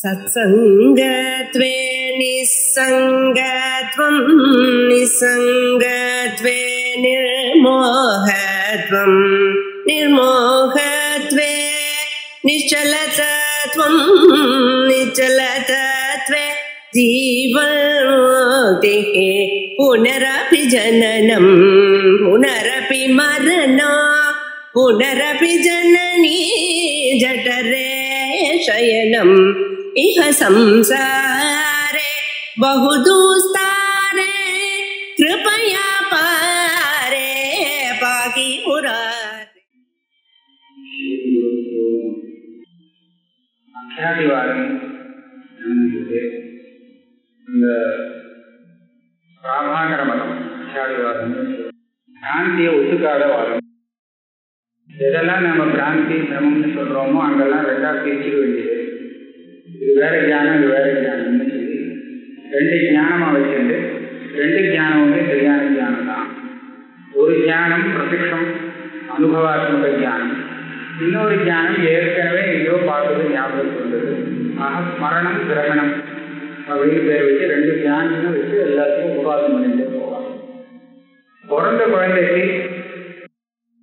सत्संगत्वे निस्संगत्वं निस्संगत्वे निर्मोहत्वं निर्मोहत्वे निश्चलतत्वं निश्चलतत्वे जीवन्मुक्तिः पुनरपि जननं पुनरपि मरणं पुनरपि जननी जठरे शयनम् इह संसारे बहुदुस्तारे कृपया पारे पाहि मुरारे। அத்தியாதிவாதம் இந்த பிராபாகர மதம் அத்தியாதிவாதம் பிராந்திய ஒத்துக்காத வாதம். எதெல்லாம் நம்ம பிராந்தி சிரமம்னு சொல்றோமோ அங்கெல்லாம் ரெண்டா பிரிச்சுக்க வேண்டியது. இது வேற ஞானம், இது வேற ஞானம்னு சொல்லி ரெண்டு ஞானமா வச்சுட்டு ரெண்டு ஞானமுமே சரியான ஞானம் தான். ஒரு ஞானம் பிரத்யக்ஷம் அனுபவாத்மக ஞானம், இன்னொரு ஞானம் ஏற்கனவே எங்கேயோ பார்த்தது ஞாபகத்துக்கு வந்தது. ஆக ஸ்மரணம் கிரகணம் அப்படின்னு பேர் வச்சு ரெண்டு ஞானம் வச்சு எல்லாத்தையும் உருவாக்கம் பண்ணிட்டு போவாங்க. பிறந்த குழந்தைக்கு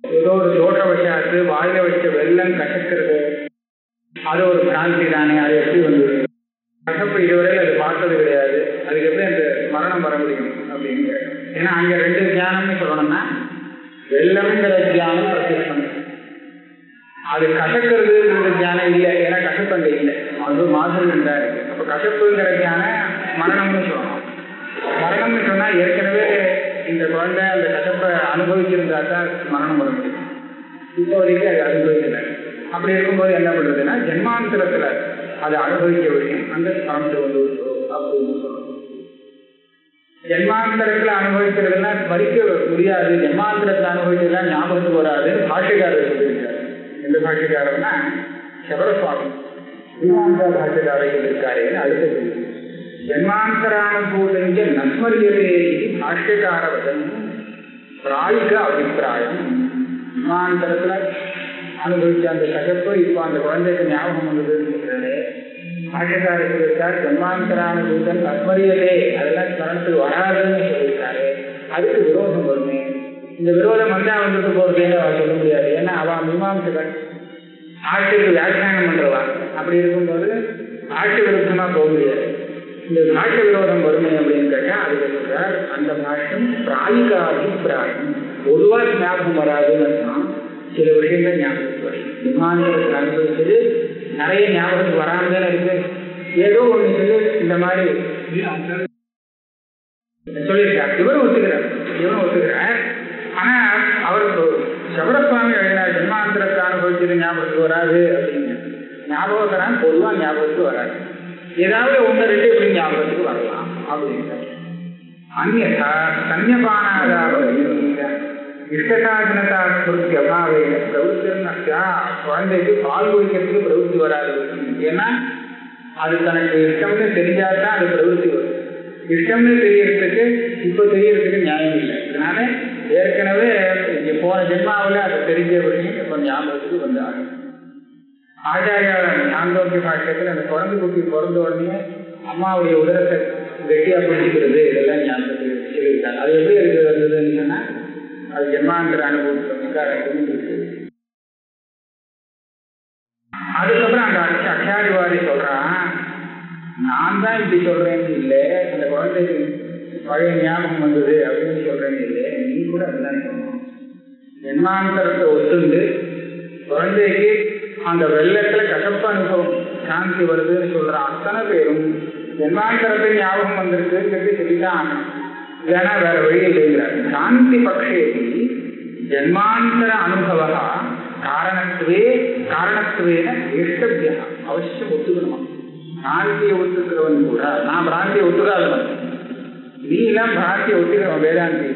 ஏதோ ஒரு தோஷ வச்சாத்து வாயில வச்ச வெள்ளம் கசக்கிறது, அது ஒரு பிராந்தி தானே, அது எப்படி வந்தது? கசப்பு இதுவரையில் அது பார்த்தது கிடையாது, அதுக்கு எப்படி அந்த மரணம் வர முடியும் அப்படின்னு. ஏன்னா அங்க ரெண்டு தியானம்னு சொல்லணும்னா வெள்ளம்ங்கிற தியானம் பிரத்யக்ஷம், அது கசக்கிறதுங்கிற தியானம் இல்லை. ஏன்னா கசப்பு அங்கே இல்லை, அது மாதிரி இருந்தா இருக்கு. அப்ப கசப்புங்கிற தியானம் மரணம்னு சொல்லணும். மரணம்னு சொன்னா ஏற்கனவே இந்த குழந்தை அந்த கசப்பை அனுபவிச்சிருந்தா தான் மரணம் வர முடியும். இப்போதைக்கு அது அனுபவிக்கல. அப்படி இருக்கும்போது என்ன பண்றதுன்னா ஜென்மாந்தரத்துல அதை அனுபவிக்க முடியும் அந்த பரமத்து வந்து அப்படின்னு சொல்லணும். ஜென்மாந்தரத்துல அனுபவிக்கிறதுனா மறிக்க முடியாது, ஜென்மாந்தரத்துல அனுபவிக்கிறதுலாம் ஞாபகத்துக்கு வராது. பாஷைக்காரர் சொல்லியிருக்காரு. எந்த பாஷைக்காரர்னா சபரசுவாமி ஜென்மாந்தர பாஷைக்காரர் சொல்லியிருக்காருன்னு அடுத்தது. ஜென்மாந்தரானுபூதஞ்ச நஸ்மரியதே இது பாஷ்யக்காரவதன் பிராயிக அபிப்பிராயம். ஜென்மாந்தரத்துல அனுபவிச்ச அந்த கசப்பு இப்போ அந்த குழந்தைக்கு ஞாபகம் வந்ததுன்னு பாஷ்யக்காரர் சொல்லியிருக்காரு. ஜென்மாந்தரானுபூதன் நஸ்மரியதே, அதெல்லாம் ஸ்மரணத்துக்கு வராதுன்னு சொல்லியிருக்காரு. அதுக்கு விரோதம் வருமே. இந்த விரோதம் வந்தா வந்துட்டு போறதுன்னு அவர் சொல்ல முடியாது. ஏன்னா அவன் மீமாம்சகன், ஆட்சிக்கு வியாக்கியானம் பண்றவா. அப்படி இருக்கும்போது ஆட்சி விருத்தமா போக முடியாது. இந்த பாஷ்ய விரோதம் வறுமை அப்படின்னு கேட்டா அதுக்கு சொல்றார் அந்த பாஷ்யம் பிராயிகாபிப்பிராயம். பொதுவா ஞாபகம் வராதுன்னு அர்த்தம், சில விஷயங்கள் ஞாபகத்துக்கு வரும். விமானங்களுக்கு அனுபவிச்சது நிறைய ஞாபகத்துக்கு வராமதானே இருக்கு. ஏதோ ஒண்ணு சொல்லி இந்த மாதிரி சொல்லியிருக்கார். இவரும் ஒத்துக்கிறார். ஆனா அவருக்கு சபரசுவாமி எழுதினார் ஜென்மாந்திரத்தை அனுபவிச்சது ஞாபகத்துக்கு வராது அப்படின்னு. ஞாபகம் பொதுவா ஞாபகத்துக்கு வராது, ஏதாவது ஒன்று ரெண்டு எப்படி ஞாபகத்துக்கு வரலாம் அப்படின்ற. அந்நா கன்யபானாதாவது இஷ்டசாதனதா ஸ்மிருதி அபாவேன பிரவருத்தியா குழந்தைக்கு பால் குடிக்கிறதுக்கு பிரவருத்தி வராது. ஏன்னா அது தனக்கு இஷ்டம்னு தெரிஞ்சாதான் அது பிரவருத்தி வரும். இஷ்டம்னு தெரியறதுக்கு இப்போ தெரியறதுக்கு நியாயம் இல்லை. அதனால ஏற்கனவே போன ஜென்மாவில் அது தெரிஞ்ச விஷயம் இப்போ ஞாபகத்துக்கு வந்தாங்க. ஆச்சாரியா ஞானோக்கிய பாஷ்யத்தில் அந்த குழந்தை குட்டி பிறந்த உடனே அம்மாவுடைய உதரத்தை கெட்டியா பிடிக்கிறது இதெல்லாம் ஞாபகத்துக்கு சொல்லியிருக்காங்க. அது எப்படி வந்ததுன்னு சொன்னா அது ஜென்மாந்திர அனுபவத்துக்கு இருக்கு. அதுக்கப்புறம் அந்த அத்தியாதிவாதி சொல்றான், நான் தான் இப்படி சொல்றேன்னு இல்லை, அந்த குழந்தைக்கு பழைய ஞாபகம் வந்தது அப்படின்னு சொல்றேன்னு இல்லை, நீ கூட அதுதான் சொல்லணும். ஜென்மாந்தரத்தை ஒத்துண்டு குழந்தைக்கு அந்த வெள்ளத்துல கசப்பு அனுபவம் சாந்தி வருதுன்னு சொல்ற அத்தனை பேரும் ஜென்மாந்தரத்தை ஞாபகம் வந்திருக்குன்னு சொல்லிதான் ஆகணும். இல்லைன்னா வேற வழி இல்லைங்கிறார். சாந்தி பக்ஷேதி ஜென்மாந்தர அனுபவ காரணத்துவேன ஏஷ்டபியா அவசியம் ஒத்துக்கணுமா. பிராந்தியை ஒத்துக்கிறவன் கூட, நான் பிராந்தியை ஒத்துக்காதவன், நீ எல்லாம் பிராந்தியை ஒத்துக்கிறவன் வேதாந்தி.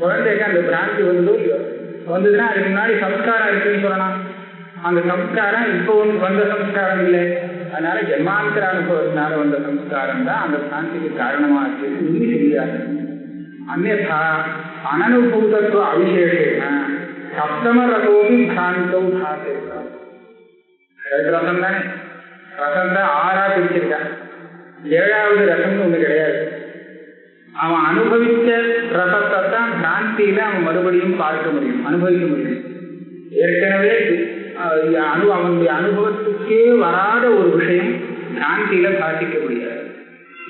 குழந்தைக்கு அந்த பிராந்தி வந்ததுன்னா அதுக்கு முன்னாடி சம்ஸ்காரம் இருக்குன்னு சொல்லலாம். அந்த சம்ஸ்காரம் இப்போ வந்த சம்ஸ்காரம் இல்லை. அதனால ஜென்மாந்தர அனுபவத்தினால வந்த சம்ஸ்காரம் தான் அந்த பிராந்திக்கு காரணமா இருக்கு. நீ தெரியாது. அந்நா அனனுபூதத்துவ அவிசேஷேன சப்தம ரகோபி பிராந்தௌ பாசேதா. ரசம் தானே ரசத்தை 6ஆ பிரிச்சிருக்கான். 7வது ரசம்னு ஒண்ணு கிடையாது. அவன் அனுபவிச்ச ரசத்தை தான் பிராந்தியில அவன் மறுபடியும் பார்க்க முடியும், அனுபவிக்க முடியும். ஏற்கனவே அவனுடைய அனுபவத்துக்கே வராத ஒரு விஷயம் பிராந்தியில பாதிக்க முடியாது.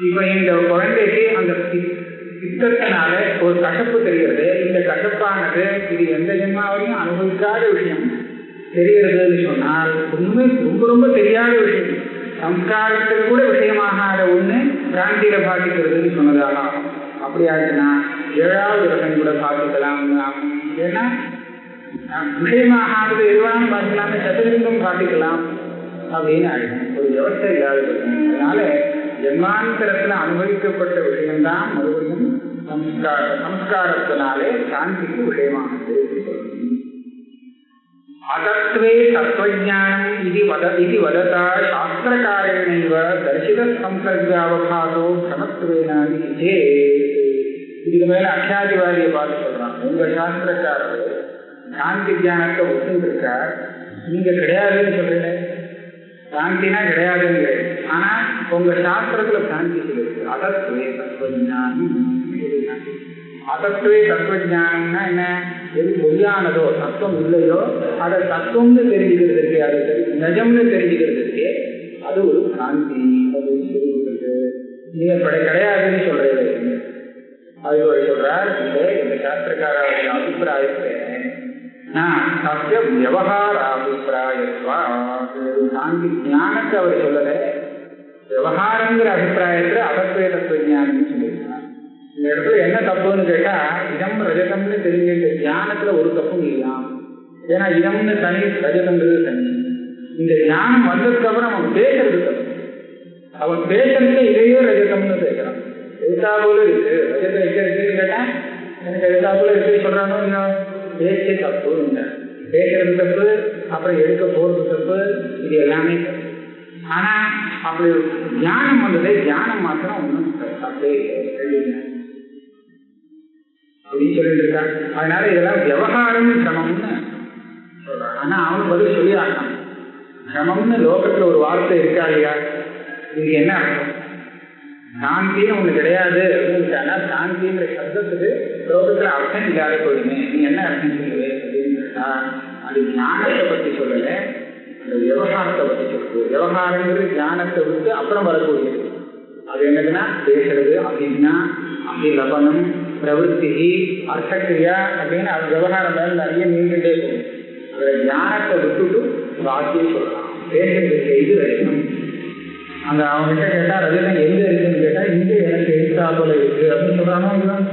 இப்ப இந்த குழந்தைக்கு அந்த சித்தத்தினால ஒரு கசப்பு தெரிகிறது. இந்த கசப்பானது இது எந்த ஜென்மாவையும் அனுபவிக்காத விஷயம் தெரிகிறதுன்னு சொன்னால் ஒண்ணுமே ரொம்ப ரொம்ப தெரியாத விஷயம், சம்ஸ்காரத்துக்கு கூட விஷயமாகாத ஒண்ணு பிராந்தியில பாதிக்கிறதுன்னு சொன்னதால அப்படி ஆச்சுன்னா 7வது ரசம் கூட பாதிக்கலாம். ஏன்னா விஷயமாகாதது எதுவானும் பார்க்கலாமே, சதுரங்கம் பாதிக்கலாம் அப்படின்னு ஆயிடும். ஒரு விவசாய இல்லாத. அதனால ஜென்மாந்தரத்துல அனுபவிக்கப்பட்ட விஷயம்தான் மறுபடியும் சம்ஸ்காரத்தினாலே சாந்திக்கு விஷயமானது. அதத்வே தத்துவஞானம் இது வததா சாஸ்திரகாரேணைவ தரிசித சம்சர்காவபாசோ கிரமத்துவேன விஜே. இதுக்கு மேல அக்ஷாதிவாதியை பார்த்து சொல்றான், உங்க சாஸ்திரக்காரர் சாந்தி தியானத்தை ஒத்துருக்கார், நீங்க கிடையாதுன்னு சொல்றீங்க. சாந்தினா கிடையாதுங்க, ஆனா உங்க சாஸ்திரத்துல சாந்தி இருக்கு. அதத்வே தத்துவஞானம். அதத்வே தத்துவஞானம்னா என்ன? எது பொய்யானதோ தத்துவம் இல்லையோ அதை தத்துவம்னு தெரிஞ்சுக்கிறதுக்கு, அது நிஜம்னு தெரிஞ்சுக்கிறதுக்கு அது ஒரு சாந்தி. அது நீங்க கிடையாதுன்னு சொல்றது. அது சொல்றார், இந்த சாஸ்திரக்காரருடைய அபிப்பிராயத்தை சத்திய விவகார அபிப்பிராயத்வா. சாந்தி ஞானத்தை அவர் சொல்லல, விவகாரங்கிற அபிப்பிராயத்துல அதத்வே தத்துவஞானம்னு சொல்லியிருக்கார். இந்த இடத்துல என்ன தப்புன்னு கேட்டா, இடம் ரஜதம்னு தெரிஞ்சுட்டு ஞானத்துல ஒரு தப்பும் இல்லையாம். ஏன்னா இடம்னு தனி, ரஜதம்ன்றது தனி. இந்த ஞானம் வந்ததுக்கு அப்புறம் அவன் பேசுறது தப்பு. அவன் பேசுறதுக்கு இதையே ரஜதம்னு பேசுறான். எழுத்தா போல இருக்கு, ரஜதம் எங்க இருக்குன்னு கேட்டா எனக்கு எழுத்தா போல இருக்குன்னு சொல்றானோ இன்னும் பேச்சே தப்பு. பேசுறது தப்பு, அப்புறம் எடுக்க போறது தப்பு, இது எல்லாமே தப்பு. ஆனா அப்படி ஞானம் வந்தது, ஞானம் மாத்திரம் ஒன்றும் தப்பே அப்படின்னு சொல்லிட்டு இருக்காங்க. அதனால இதெல்லாம் விவகாரம் சிரமம்னு சொல்றாங்க. ஆனா அவனுக்கு பதில் சொல்லி ஆகணும். சிரமம்னு லோகத்துல ஒரு வார்த்தை இருக்கா இல்லையா? இது என்ன அர்த்தம்? சாந்தின்னு ஒண்ணு கிடையாது அப்படின்னா சாந்திங்கிற சப்தத்துக்கு லோகத்துல அர்த்தம் இல்லாத போயிடுமே, நீ என்ன அர்த்தம் சொல்லுவே அப்படின்னு கேட்டா அது ஞானத்தை பத்தி சொல்லல, விவகாரத்தை பத்தி சொல்றது. விவகாரங்கிறது ஞானத்தை விட்டு அப்புறம் வரக்கூடியது. அது என்னதுன்னா பேசுறது, அப்படின்னா அபிலபனம், பிரவருத்தி, அர்த்தக்கிரியா அப்படின்னு அது விவகாரம் மேல நிறைய நீண்டுட்டே போகும். அதை ஞானத்தை விட்டுட்டு வாக்கியம் சொல்லலாம். பேசுறதுக்கு இது ரஜனம். அந்த அவங்ககிட்ட கேட்டா ரஜனம் எங்க இருக்குன்னு கேட்டா இங்க எனக்கு எழுத்தாப்புல இருக்கு அப்படின்னு சொல்றானோ இதுதான்.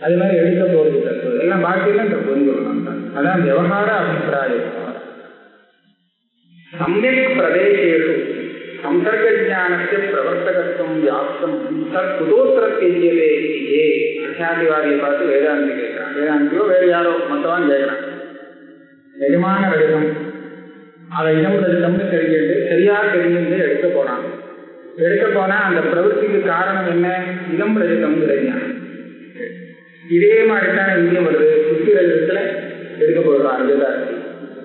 அது மாதிரி எடுக்க போறது தப்பு, எல்லாம் பாக்கியெல்லாம் தப்புன்னு சொல்லலாம். அதான் விவகார அபிப்பிராயம். சம்யக் பிரதேசேஷு சம்சர்கஜானஸ்ய பிரவர்த்தகத்துவம் வியாப்தம் தத் குதோத்திர தெரியதே. அக்ஷாதிவாதியை பார்த்து வேதாந்தி கேட்கிறான். வேதாந்தியோ வேறு யாரோ மொத்தவான் கேட்கிறான். நிஜமான ரஜதம் அதை இடம் ரஜதம்னு தெரிஞ்சுட்டு சரியா தெரிஞ்சுட்டு எடுக்க போறான். எடுக்க போனா அந்த பிரவൃத்திக்கு காரணம் என்ன? இடம் ரஜதம்ங்கிற ஞானம். இதே மாதிரிதான் இங்கேயும் வருது. சுத்தி ரஜதத்துல எடுக்க போடுறான் ரஜதார்த்தி.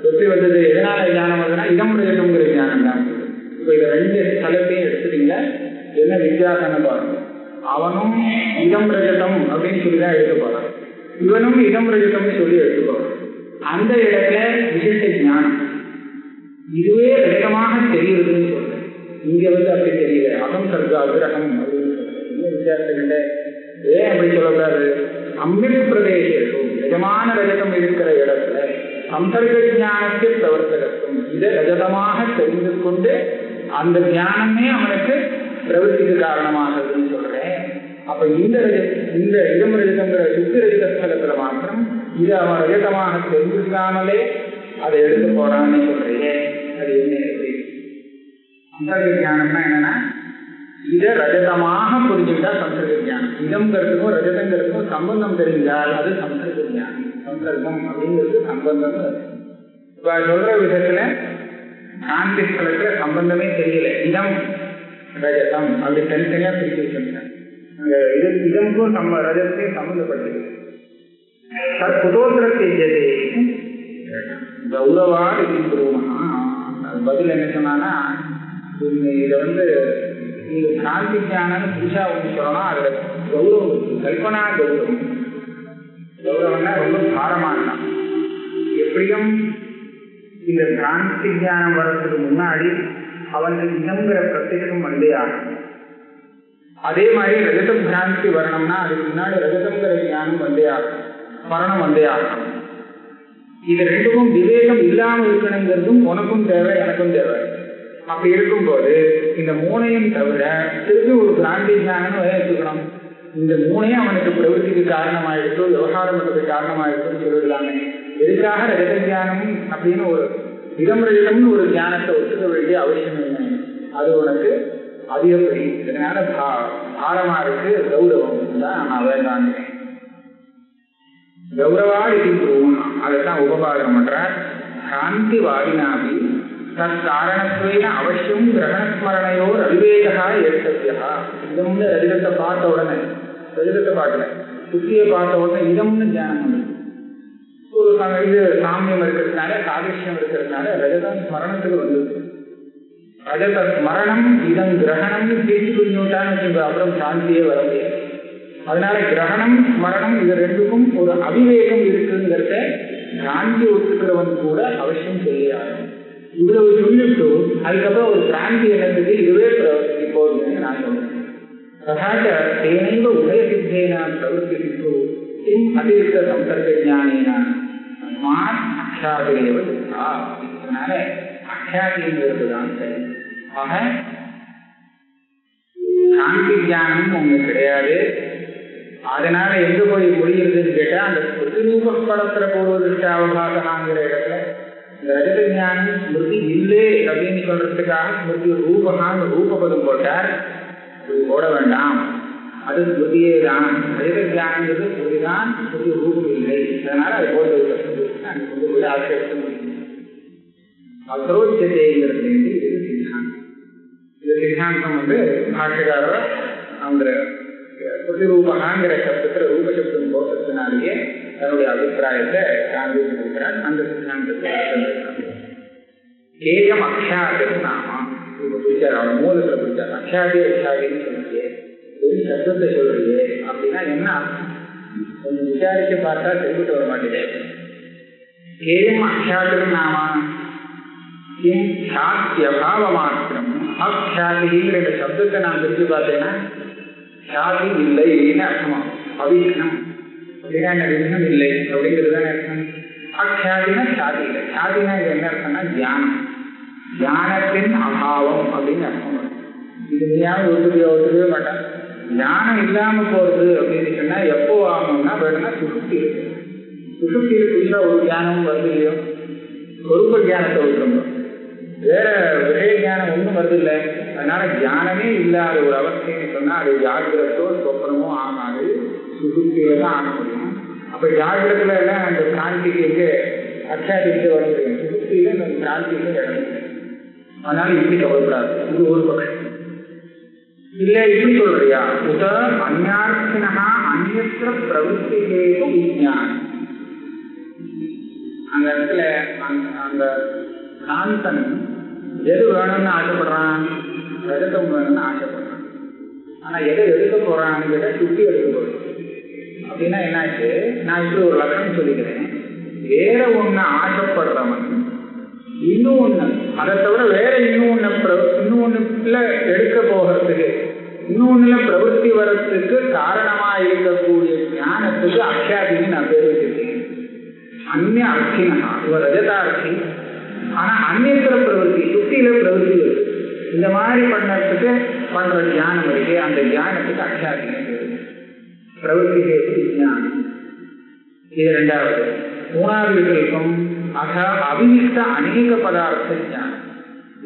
சுத்தி வந்தது எதனால ஞானம் வருதுன்னா இடம் ரஜதம்ங்கிற ஞானம் தான். இப்ப இதை 2 தலத்தையும் எடுத்துட்டீங்களா, என்ன வித்தியாசம்னு பாருங்க. அவனும் இடம் ரஜதம் அப்படின்னு சொல்லிதான் எடுக்க போறான், இவனும் இடம் ரஜதம்னு சொல்லி எடுத்து போறான். அந்த இடத்துல விசிஷ்ட ஞானம் இதுவே வேகமாக தெரியுதுன்னு சொல்றேன். இங்க அப்படி தெரியல, அகம் சர்க்க அகிரகம் அப்படின்னு சொல்றேன். என்ன வித்தியாசம் இல்லை, ஏன் அப்படி சொல்லக்கூடாது? அம்மித் பிரதேசம் நிஜமான ரஜதம் இருக்கிற இடத்துல சம்சர்க ஞானத்தை பிரவர்த்தகத்துவம் இதை ரஜதமாக தெரிந்து கொண்டு அந்த ஞானமே அவனுக்கு பிரவൃத்திக்கு காரணமாகுதுன்னு சொல்றேன். அப்ப இந்த இடம் ரஜதங்கிற சுத்தி ரஜத ஸ்தலத்துல மாத்திரம் இது அவன் ரஜதமாக தெரிஞ்சுக்காமலே அதை எடுத்து போறான்னு சொல்றேன். அது என்ன? சம்சர்க ஞானம்னா என்னன்னா இதை ரஜதமாக புரிஞ்சுக்கிட்டா சம்சர்க ஞானம். இடம்ங்கிறதுக்கும் ரஜதங்கிறதுக்கும் சம்பந்தம் தெரிஞ்சால் அது சம்சர்க ஞானம். சம்சர்க்கம் அப்படிங்கிறது சம்பந்தம். இப்ப சொல்ற விதத்துல சாந்தி ஸ்தலத்துல சம்பந்தமே தெரியல, இடம் ரஜதம் அப்படி தனித்தனியா பிரிச்சு வச்சிருக்கேன். இதமுக்கும் ரஜத்தையும் சம்பந்தப்பட்டது. குதோத்திரத்தை கௌரவா இது பதில் என்ன சொன்னான்னா, இதை இது கிராந்தி ஞானம்னு புதுசா ஒன்று சொல்லணும். அதுல கௌரவம் இருக்கு, கல்பனா கௌரவம். கௌரவம்னா ரொம்ப பாரமான. எப்படியும் இந்த கிராந்தி ஞானம் வர்றதுக்கு முன்னாடி அவனுக்கு இதங்கிற பிரத்யேகம் வந்தே ஆகும். அதே மாதிரி ரஜத பிராந்தி வரணும்னா அதுக்கு முன்னாடி ரஜதங்கிற ஞானம் வந்தே ஆகும், மரணம் வந்தே ஆகும். இது ரெண்டுக்கும் விவேகம் இல்லாம இருக்கணுங்கிறதும் உனக்கும் தேவை, எனக்கும் தேவை. அப்படி இருக்கும்போது இந்த மூணையும் தவிர திருப்பி ஒரு பிராந்தி ஞானம் எடுத்துக்கணும். இந்த மூணையும் அவனுக்கு பிரவൃத்திக்கு காரணமாயிடுச்சு, விவகாரத்துக்கு காரணமாயிடுச்சுன்னு சொல்லிடலாமே. எதுக்காக ரஜத ஞானம் அப்படின்னு ஒரு இடம்னு ஒரு ஞானத்தை ஒத்துக்க வேண்டிய அவசியம் என்ன? அது உனக்கு அதிகப்படி, இதனால பாரமா இருக்கு. கௌரவம் தான் நான் வேண்டாங்க. கௌரவா இது அதைத்தான் உபபாதம் பண்றார். காந்தி வாதினாபி தத் காரணத்துவேன அவசியம் கிரகணஸ்மரணையோர் அவிவேகா ஏற்றவியா. இதம்னு ரஜதத்தை பார்த்த உடனே, ரஜதத்தை பார்க்கல, புத்தியை பார்த்த உடனே இதம்னு தியானம் பண்ணு. ஒரு இது சாமியம் இருக்கிறதுனால, சாதிஷ்யம் இருக்கிறதுனால ரஜதம் ஸ்மரணத்துக்கு வந்தது. ரஜத ஸ்மரணம் இதம் கிரகணம்னு பிரிச்சு புரிஞ்சுட்டான்னு வச்சுக்கோ, அப்புறம் சாந்தியே வர முடியாது. அதனால கிரகணம் ஸ்மரணம் இது ரெண்டுக்கும் ஒரு அவிவேகம் இருக்குங்கிறத சாந்தி ஒத்துக்கிறவன் கூட அவசியம் செய்யாகும். இவ்வளவு சொல்லிட்டு அதுக்கப்புறம் ஒரு பிராந்தி என்னது, இதுவே பிரவர்த்தி போகுதுன்னு நான் சொல்றேன். ததாச்ச தேனைவ உதய சித்தேன பிரவர்த்தி சித்து கிம் அதிருஷ்ட சம்பர்க்க ஞானேன தஸ்மாத் அக்ஷாதேவ சித்தா. அதனால அக்ஷாதிங்கிறது தான் சரி. ஆக சாந்தி ஞானம் ஒண்ணு கிடையாது. அதனால எங்க போய் முடிகிறதுன்னு கேட்டா, அந்த ஸ்மிருதிரூபப்படுத்துற பூர்வதிஷ்டாவகாசனாங்கிற இடத்துல இந்த ரஜத ஞானம் ஸ்மிருதி இல்லை அப்படின்னு சொல்றதுக்காக ஸ்மிருதி ரூபகான்னு ரூபபதம் போட்டார். போட வேண்டாம், அது ஸ்மிருதியே தான். ரஜத ஞானங்கிறது ஸ்மிருதி தான், ஸ்மிருதி ரூபம் இல்லை. அதனால அது போட்டு ஆட்சேபிக்க முடியும். அசரோச்சதைங்கிறது இது சித்தாந்தம். இந்த சித்தாந்தம் பாஷகாரர் அந்த பிரதிரூபகாங்கிற சப்தத்துல ரூபசப்தம் போட்டதுனாலேயே தன்னுடைய அபிப்பிராயத்தை காண்பிக்கிறார். அந்த சித்தாந்தத்தை கேயம் அக்ஷாதி நாமா பிடிச்சார். அவன் மூலத்துல பிடிச்சார். அக்ஷாதி அக்ஷாதின்னு சொல்லியே ஒரு சப்தத்தை சொல்றியே அப்படின்னா என்ன கொஞ்சம் விசாரிச்சு பார்த்தா தெரிவிட்டு வர மாட்டேன். கேயம் அக்ஷாதி நாமா சாத்தியபாவ மாத்திரம். அக்ஷாதிங்கிற சப்தத்தை நான் பிரிச்சு பார்த்தேன்னா சாதி இல்லைன்னு அர்த்தமா, அவிக்னம் அப்படின்னா விக்னம் இல்லை அப்படிங்கிறது தான் அர்த்தம். அக்ஷாதினா சாதி இல்லை. சாதினா இது என்ன அர்த்தம்னா தியானம், தியானத்தின் அபாவம் அப்படின்னு அர்த்தம். இது நீயாவது ஒத்துக்கவே மாட்டான். தியானம் இல்லாம போறது அப்படின்னு சொன்னா எப்போ ஆகணும்னா வேணும்னா சுசுப்தி இருக்கு. சுசுப்தியில் புதுசா ஒரு தியானமும் வருது இல்லையோ, சொரூப தியானத்தை விட்டுருந்தோம், வேற விஷய தியானம் ஒன்றும் வருது இல்லை. அதனால தியானமே இல்லாத ஒரு அவஸ்தைன்னு சொன்னா அது ஜாகிரத்தோ சொப்பனமோ ஆகாது, சுசுப்தியில தான் ஆக முடியும். அப்ப ஜாகிரத்துல எல்லாம் அந்த பிராந்திக்கு எங்க அக்ஷாதிக்கு வர முடியும், சுசுப்தியில அந்த பிராந்திக்கு இடம் இல்லை. அதனால இப்படி கவலைப்படாது. இது ஒரு பட்சம் இல்ல. இப்படி சொல்றியா உத அந்யார்த்தினா அந்நியத்திர பிரவருத்திகேது விஞ்ஞானம். அந்த இடத்துல அந்த காந்தன் எது வேணும்னு ஆசைப்படுறான், ரஜதம் வேணும்னு ஆசைப்படுறான். ஆனா எதை எடுக்க போறான்னு கேட்டா சுத்தி எடுக்க போறேன். அப்படின்னா என்னாச்சு, நான் இப்படி ஒரு லட்சணம் சொல்லிக்கிறேன். வேற ஒண்ணு ஆசைப்படுறவன் இன்னும் ஒண்ணு, அதை தவிர வேற இன்னொன்னுல எடுக்க போகிறதுக்கு, இன்னொன்னுல பிரவருத்தி வரத்துக்கு காரணமா இருக்கக்கூடிய ஞானத்துக்கு அக்ஷாதின்னு நான் பேர் வச்சிருக்கேன். அந்நிய அர்த்தினா இவன் ரஜதார்த்தி. ஆனா அந்நியத்துல பிரவருத்தி, சுத்தியில பிரவருத்தி வருது. இந்த மாதிரி பண்ணத்துக்கு பண்ற தியானம் இருக்கு, அந்த தியானத்துக்கு அக்ஷாதின்னு பேரு. பிரவருத்தி விஞ்ஞானம். இது ரெண்டாவது. மூணாவது விகல்பம் அக அவிநிஷ்ட அநேக பதார்த்த ஞானம்.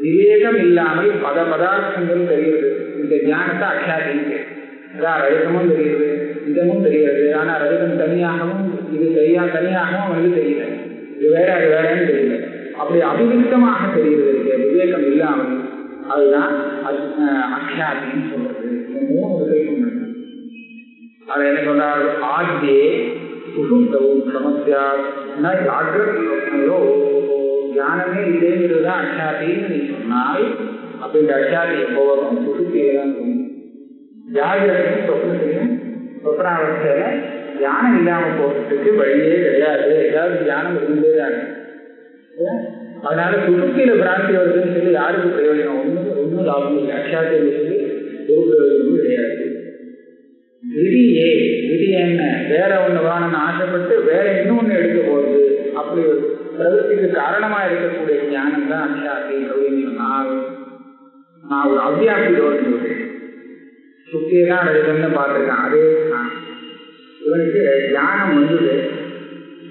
விவேகம் இல்லாமல் பல பதார்த்தங்கள் தெரியுது. இந்த ஞானத்தை அக்ஷாதின்னு பேரு. அதான் ரஜதமும் தெரியுது, இதமும் தெரியாது. ஆனா ரஜதம் தனியாகவும் இது தனியாகவும் அவனுக்கு தெரியல, இது வேற அது வேறன்னு தெரியல. அப்படி அபிவிருத்தமாக தெரிகிறது விவேகம் இல்லாமல். அதுதான் அக்ஷாதின்னு சொல்றது. மூணு விகல்பம். அது என்ன சொல்றாரு, ஆத்யே சுசுப்தவும் சமஸ்யா ஜாகிரதோ ஞானமே இல்லைங்கிறதுதான் அச்சாத்தின்னு நீ சொன்னால், அப்ப இந்த அச்சாத்தி எப்போ வரும்? சுசுப்தியில்தான் வரும். ஜாகிரதையும் சொப்னத்திலையும் சொப்னாவஸ்தையில தியானம் இல்லாம போறதுக்கு வழியே கிடையாது. ஏதாவது தியானம் இருந்தேதான். அதனால சுசுப்தியில பிராந்தி வருதுன்னு சொல்லி யாருக்கு பிரயோஜனம்? ஒன்றும் லாபம் இல்லை. அச்சாத்தியை சொல்லி ஒரு பிரயோஜனமும் கிடையாது. விதியே விதி என்ன? வேற ஒண்ணு வேணும்னு ஆசைப்பட்டு வேற இன்னொன்னு எடுக்க போகுது. அப்படி பிரவൃத்திக்கு காரணமா இருக்கக்கூடிய ஞானம் தான் அச்சாத்தி அப்படின்னு சொன்னால், நான் ஒரு அவ்வியாப்தி தோற்று சொல்றேன். சுத்தியெல்லாம் ரஜதம்னு பார்த்துருக்கேன். அதே இவனுக்கு ஞானம் வந்தது.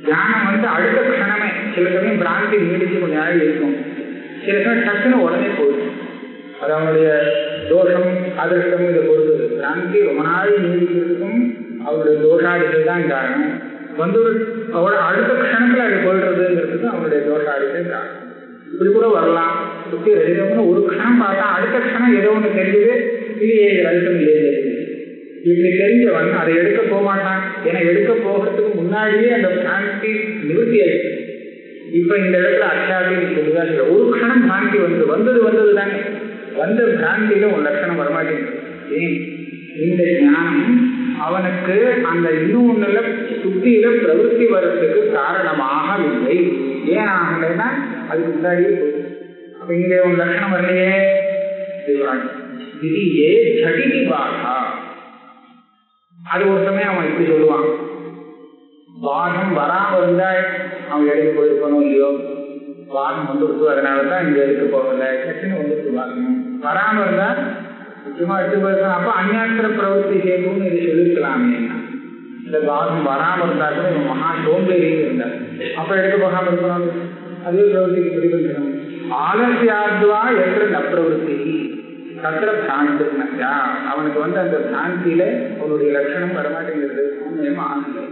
ஞானம் வந்து அடுத்த க்ஷணமே, சில சமயம் பிராந்தி நீடிச்சு கொஞ்ச நாள் இருக்கும், சில சமயம் டக்குன்னு உடனே போயிடும். அது அவனுடைய தோஷம் அதிர்ஷ்டம் இதை பொறுத்தது. பிராந்தி ரொம்ப நாள் நீடிக்கிறதுக்கும் அவருடைய தோஷாதிகள் தான் காரணம். வந்து அவரோட அடுத்த க்ஷணத்துல அது போயிடுறதுங்கிறதுக்கு அவனுடைய தோஷாதிகள் காரணம். இப்படி கூட வரலாம். சுத்தி ரஜிதம்னு ஒரு க்ஷணம் பார்த்தா அடுத்த க்ஷணம் ஏதோ ஒன்று தெரிஞ்சது, இல்லையே ரஜிதம் இல்லையே, இப்படி தெரிஞ்சவன் அதை எடுக்க போக மாட்டான். ஏன்னா எடுக்க போகிறதுக்கு முன்னாடியே அந்த பிராந்தி நிவர்த்தி ஆயிடுச்சு. இப்ப இந்த இடத்துல அச்சாத்தி சொல்லிதான் சொல்ல, ஒரு க்ஷணம் பிராந்தி வந்தது தானே, வந்த பிராந்தியில ஒரு லட்சணம் வரமாட்டேங்குது. ஏன்? இந்த ஞானம் அவனுக்கு அந்த இன்னும் ஒண்ணுல சுத்தியில பிரவೃತ್ತಿ வர்றதுக்கு காரணமாகவில்லை. ஏன் ஆகலைன்னா அதுக்கு முன்னாடியே போயிடுச்சு. அப்ப இங்க ஒரு லட்சணம் வரலையே. விதியே ஜடிதி பாதா. அது ஒரு சமயம் அவன் இப்படி சொல்லுவான், பாகம் வராம இருந்தா அவன் எடுத்து போயிருக்கணும் இல்லையோ, பாகம் வந்துருக்கு அதனாலதான் இங்க எடுத்து போகல, சட்டுன்னு வந்துருக்கு பாகம் வராம இருந்தா முக்கியமா எடுத்து போயிருக்கணும். அப்ப அந்நியாத்திர பிரவೃತ್ತಿ செய்யணும்னு இது சொல்லிருக்கலாமே. இந்த பாகம் வராம இருந்தா கூட இவன் மகா சோம்பேறின்னு இருந்தார், அப்ப எடுத்து போகாம இருக்கணும். அதே பிரவೃத்திக்கு பிரதிபலிக்கணும். ஆலசியாத்வா என்ற நப்பிரவೃತ್ತಿ கத்திர பிராந்தியா, அவனுக்கு வந்து அந்த பிராந்தியில அவனுடைய லட்சணம் வரமாட்டேங்கிறது. ஆகலை.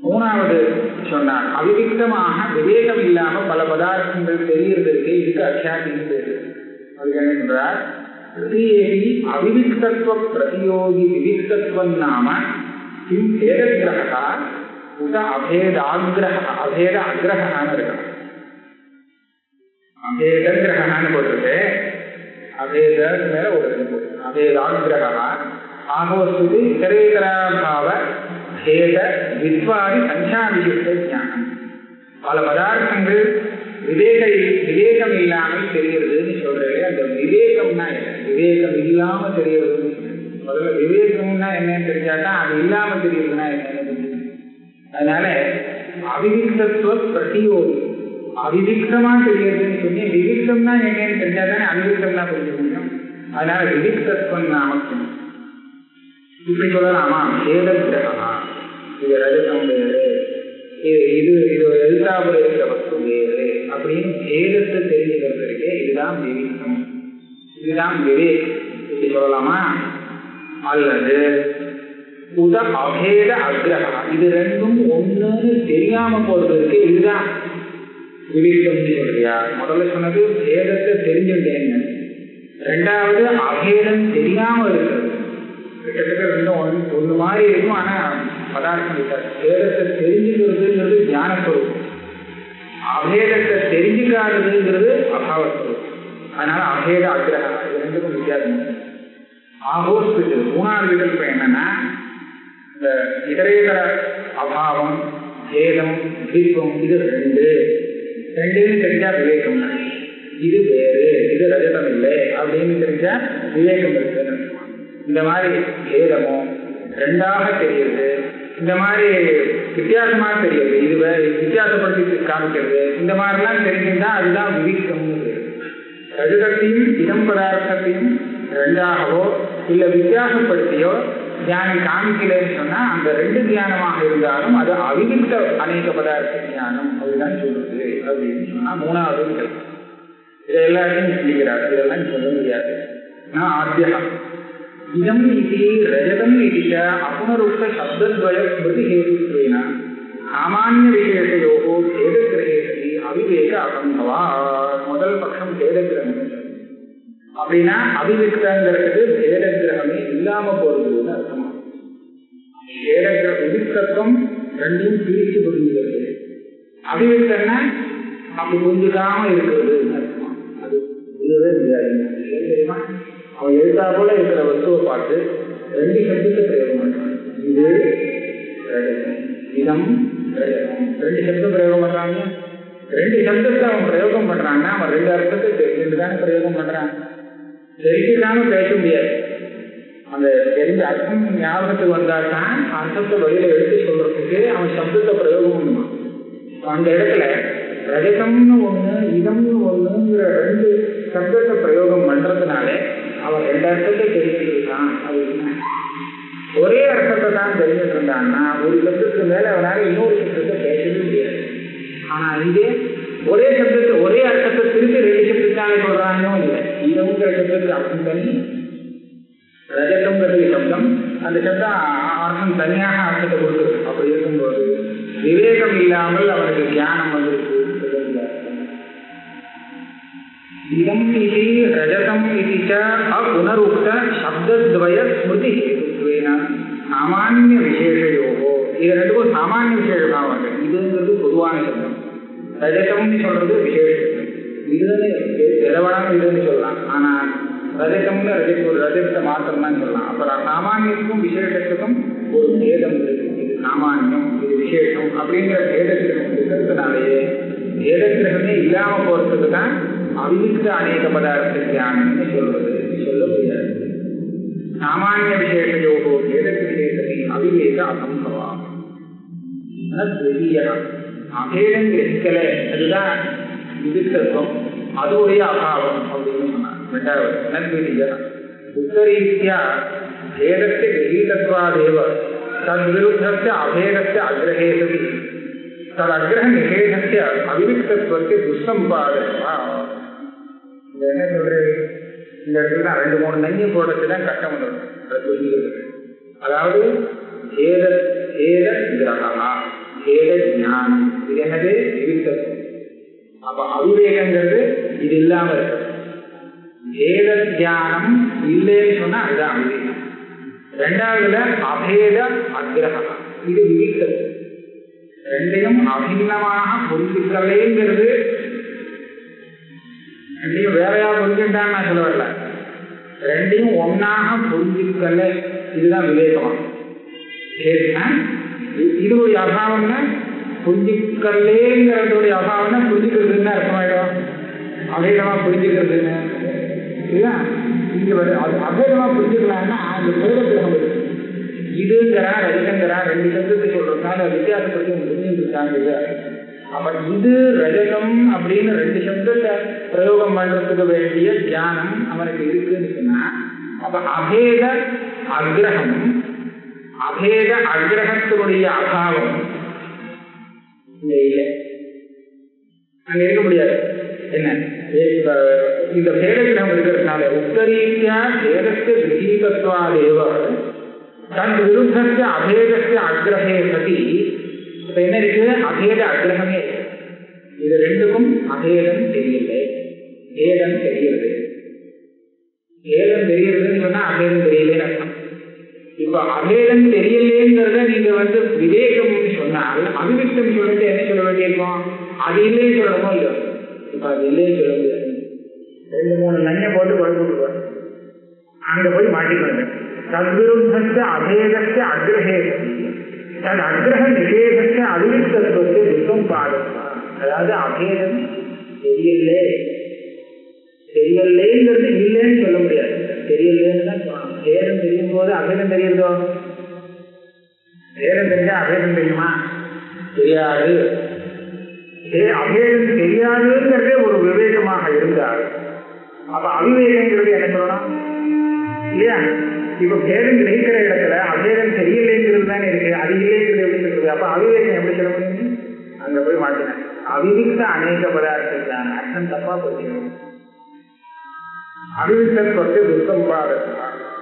மூணாவது சொன்னார், அவிவிக்தமாக விவேகம் இல்லாம பல பதார்த்தங்கள் தெரியறதுக்கு இதுக்கு அச்சாத்தின்னு பேரு. அதுக்கு என்ன சொல்றார்? அவிவிக்தத்துவ பிரதியோகி விவிக்தத்துவம் நாம கிம் பேதகிரகா உத அபேதாகிரக அபேத அக்ரகான்னு இருக்கணும். அபேதகிரகான்னு போட்டுருக்கு. அபேத மேல ஒரு அபேதாகிரகா ஆகோஸ்து இதரேதராபாவ பேத வித்வாதி சஞ்சாவியுக்த ஞானம். பல பதார்த்தங்கள் விவேகம் இல்லாமல் தெரிகிறதுன்னு சொல்றது. அந்த விவேகம்னா என்ன? விவேகம் இல்லாம தெரிகிறதுன்னு முதல்ல விவேகம்னா என்னன்னு தெரிஞ்சாட்டா அது இல்லாம தெரியுதுன்னா என்னன்னு தெரியும். அதனால அவிவிக்தத்துவ பிரதியோகி, அவிவிக்தமா தெரியுதுன்னு சொல்லி விவிக்தம்னா என்னன்னு தெரிஞ்சாதானே அவிவிக்தம்னா புரிஞ்சு முடியும். அதனால விவிக்தத்துவம் நாமக்கும் இப்படி சொல்லலாமா? பேதகிரகா, இது ரஜதம் வேறு, இது எழுத்தாப்புல இருக்கிற வஸ்து வேறு அப்படின்னு பேதத்தை தெரிஞ்சுக்கிறது இருக்கே, இதுதான் விவேகம், இதுதான் விவேக் இப்படி சொல்லலாமா? அல்லது உத அபேத அக்ரகா, இது ரெண்டும் ஒண்ணுன்னு தெரியாம போறது இருக்கு, இதுதான் விவேகம் சொல்றியா? முதல்ல சொன்னது பேதத்தை தெரிஞ்சுட்டேன்னு, ரெண்டாவது அபேதம் தெரியாம இருக்கிறது. கிட்டத்தட்ட ரெண்டும் ஒண்ணு மாதிரி இருக்கும். ஆனா பதார்த்தம் இருக்காது. பேதத்தை தெரிஞ்சுக்கிறதுங்கிறது ஞானஸ்வரூபம், அபேதத்தை தெரிஞ்சுக்காததுங்கிறது அபாவஸ்வரூபம். அதனால அபேத அக்ரகா இது ரெண்டுக்கும் வித்தியாசம். ஆகோஸ்பிட்டு மூணாவது விகல்பம் என்னன்னா, இந்த இதரேதர அபாவம் பேதம் தீபம் இது ரெண்டுன்னு தெரிஞ்சா விவேகம். இது வேறு, இது ரஜதம் இல்லை அப்படின்னு தெரிஞ்சா விவேகம் இருக்குன்னு. இந்த மாதிரி பேதமோ ரெண்டாக தெரியுது, இந்த மாதிரி வித்தியாசமா தெரியுது, இது வித்தியாசப்படுத்தி காமிக்கிறது, இந்த மாதிரிலாம் தெரிஞ்சுட்டா அதுதான் விவேகம்னு பேரு. ரஜதத்தையும் இதம் பதார்த்தத்தையும் ரெண்டாகவோ இல்ல வித்தியாசப்படுத்தியோ ஞானம் காமிக்கலன்னு சொன்னா அந்த ரெண்டு தியானமாக இருந்தாலும் அது அவிவிக்த அநேக பதார்த்த ஞானம் அதுதான் சொல்றது அப்படின்னு சொன்னா மூணாவது விகல்பம். இதை எல்லாத்தையும் சொல்லிக்கிறார், இதெல்லாம் சொல்ல முடியாது. நான் ஆத்தியா இதம் இது ரஜதம் இது அபுனருக்த சப்தத்வய ஸ்மிருதி ஹேதுத்வேன சாமானிய விசேஷயோகோ பேதகிரகேசதி அவிவேக அசம்பவா. முதல் பட்சம் பேதகிரகம் அப்படின்னா அவிவிக்தங்கிறது பேதகிரகமே இல்லாம போறதுன்னு அர்த்தமா. விவிக்தத்துவம் ரெண்டையும் பிரிச்சு புரிஞ்சுக்கிறது. அவிவிக்தம்னா அப்படி புரிஞ்சுக்காம இருக்கிறது அது புரியவே முடியாது. தெரியுமா, அவன் எழுத்தா போல இருக்கிற வஸ்துவை பார்த்து 2 சப்தத்தை பிரயோகம் பண்றான். இது இதம் 2 சப்தம் பிரயோகம் பண்றாங்க. 2 சப்தத்தை அவன் பிரயோகம் பண்றான்னா அவன் 2 அர்த்தத்தை தெரிஞ்சுதானே பிரயோகம் பண்றான். தெரிஞ்சுக்காம பேச முடியாது. அந்த தெரிஞ்ச அர்த்தம் ஞாபகத்துக்கு வந்தால்தான் அர்த்தத்தை வழியில எடுத்து சொல்றதுக்கு அவன் சப்தத்தை பிரயோகம் பண்ணுவான். அந்த இடத்துல ரஜதம்னு ஒண்ணு இதம்னு ஒண்ணுங்கிற 2 சப்தத்தை பிரயோகம் பண்றதுனால அவன் 2 அர்த்தத்தை தெரிஞ்சுருக்கான். ஒரே அர்த்தத்தை தான் தெரிஞ்சுட்டு இருந்தான்னா ஒரு சப்தத்துக்கு மேல அவனால இன்னொரு சப்தத்தை பேசவே முடியாது. ஆனா இங்கே ஒரே சப்தத்தை ஒரே அர்த்தத்தை திருப்பி 2 சப்தத்தாலே சொல்றானோ இல்லை. இதம்ங்கிற சப்தத்துக்கு அர்த்தம் தனி, ரஜதம்ங்கிறது சப்தம், அந்த சப்தம் அர்த்தம் தனியாக அர்த்தத்தை கொடுக்குது. அப்படி இருக்கும்போது விவேகம் இல்லாமல் அவனுக்கு தியானம் வந்துருக்கு. இதம் இது ரஜதம் இது புனருக்த சப்தத்வய ஸ்மிருதி ஹேதுத்வேன சாமானிய விசேஷயோகோ. இது 2க்கும் சாமானிய விசேஷமாக வருது. இதுங்கிறது பொதுவான சப்தம், ரஜதம்னு சொல்றது விசேஷம். இதுன்னு எதவனாலும் இதுன்னு சொல்லலாம். ஆனா ரஜதம்னு ரஜத்தை மாத்திரம் தான் சொல்லலாம். அப்புறம் சாமானியத்துக்கும் விசேஷத்துக்கும் ஒரு பேதம் இருக்கு. இது சாமானியம், இது விசேஷம் அப்படிங்கிற பேதத்திற்கு இருக்கிறதுனாலேயே பேதத்திரமே இல்லாம போறதுக்கு தான் அவிவிக்த அநேக பதார்த்த தியானம்னு சொல்றது. சொல்ல முடியாது. சாமானிய விசேஷயோகோ பேதத்து விசேஷத்தை அவிவேக அசம்பவா அபேதம் கிரகிக்கல, அதுதான் விதித்தத்துவம், அதுடைய அபாவம் அப்படின்னு சொன்னார். 2வது நத்விதியா உத்தரீத்யா பேதத்தை கிரகீதத்வாதேவ தத்விருத்தஸ்ய அபேதஸ்ய அக்ரஹே சதி தத் அக்ரஹ நிஷேதஸ்ய அவிவிக்தத்வஸ்ய துஷ்சம்பாதனமா. என்ன சொல்றது, இந்த இடத்துல 2-3 நஞ்சு போடுறதுதான் கஷ்டம் வரும். அதை புரிஞ்சுக்கிறது. அதாவது பேத கிரகா பேத ஞானம், இது என்னது விவிக்தத்துவம். அப்ப அவிவேகங்கிறது இது இல்லாம இருக்கிறது. பேத தியானம் இல்லைன்னு சொன்னா அதுதான் அவிவேகம். 2வதுல அபேத அக்ரஹம், இது விவிக்தத்துவம். 2யும் அபிநமாக புரிஞ்சுக்கலேங்கிறது, 2யும் வேறையா புரிஞ்சுட்டான்னு நான் சொல்ல வரல. 2யும் ஒன்னாக புரிஞ்சுக்கல, இதுதான் விவேகமா. இதோடைய அபாவம்னா புரிஞ்சுக்கலேங்கிறதுடைய அபாவம்னா புரிஞ்சுக்கிறதுன்னு அர்த்தமாயிடும். அபேதமா புரிஞ்சுக்கிறதுன்னு இல்லையா? இங்க அபேதமா புரிஞ்சுக்கலாம்னா அந்த பேதத்திரகம் இருக்கு. இதுங்கிறா ரஜதங்கிறா 2 சப்தத்தை சொல்றதுனால வித்தியாசப்பட்டு புரிஞ்சுருக்காங்க. அப்ப இது ரஜதம் அப்படின்னு 2 சப்தத்தை பிரயோகம் பண்றதுக்கு வேண்டிய தியானம் அவனுக்கு இருக்குன்னு சொன்னா, அப்ப அபேத அக்ரகம், அபேத அக்ரகத்தினுடைய அபாவம் இங்க இல்லை, அங்க இருக்க முடியாது. என்ன இந்த பேதத்தினம் இருக்கிறதுனால உத்தரீத்யா பேதஸ்ய கிரகீதத்வாதேவ தன் விருத்தஸ்ய அபேதஸ்ய அக்ரஹே சதி. இப்ப என்ன இருக்கு, அபேத அக்ரகமே. இது 2க்கும் அபேதம் தெரியல, பேதம் தெரியுது. பேதம் தெரியுதுன்னு சொன்னா அபேதம் தெரியலன்னு அர்த்தம். இப்ப அபேதம் தெரியலேங்கிறத நீங்க விவேகம்னு சொன்னால் அவிவிக்தம் சொல்லிட்டு என்ன சொல்ல வேண்டியிருக்கோம், அது இல்லைன்னு சொல்லணுமோ இல்லையோ. இப்ப அது இல்லைன்னு சொல்ல முடியாது. 2-3 நன்மை போட்டு குழப்பிடுவார், அங்க போய் மாட்டிக்கொண்டு தத்விருத்தஸ்ய அபேதஸ்ய அக்ரஹே தன் அக்ரஹ நிஷேதஸ்ய அவிவிக்தத்துவத்தை துக்கம் பாடுவா. அதாவது அபேதம் தெரியலேங்கிறது இல்லைன்னு சொல்ல முடியாது, தெரியலேன்னு தான் சொல்லணும். பேதம் தெரியும் போது அபேதம் தெரியுதோ? பேதம் தெரிஞ்சா அபேதம் தெரியுமா? தெரியாது. அபேதம் தெரியாதுங்கிறதே ஒரு விவேகமாக இருந்தால் அப்ப அவிவேகங்கிறது என்ன சொல்லணும் இல்லையா? இப்ப பேதம் கிடைக்கிற இடத்துல அபேதம் தெரியலைங்கிறது தானே இருக்கு, அது இல்லைங்கிறது எப்படி சொல்றது? அப்ப அவிவேகம் எப்படி சொல்ல முடியும்? அங்க போய் மாட்டினேன். அவிவிக்த அநேக பதார்த்தம் அர்த்தம் தப்பா போச்சுக்கணும். அவிவிக்தம் பற்றி துக்கம் பாடா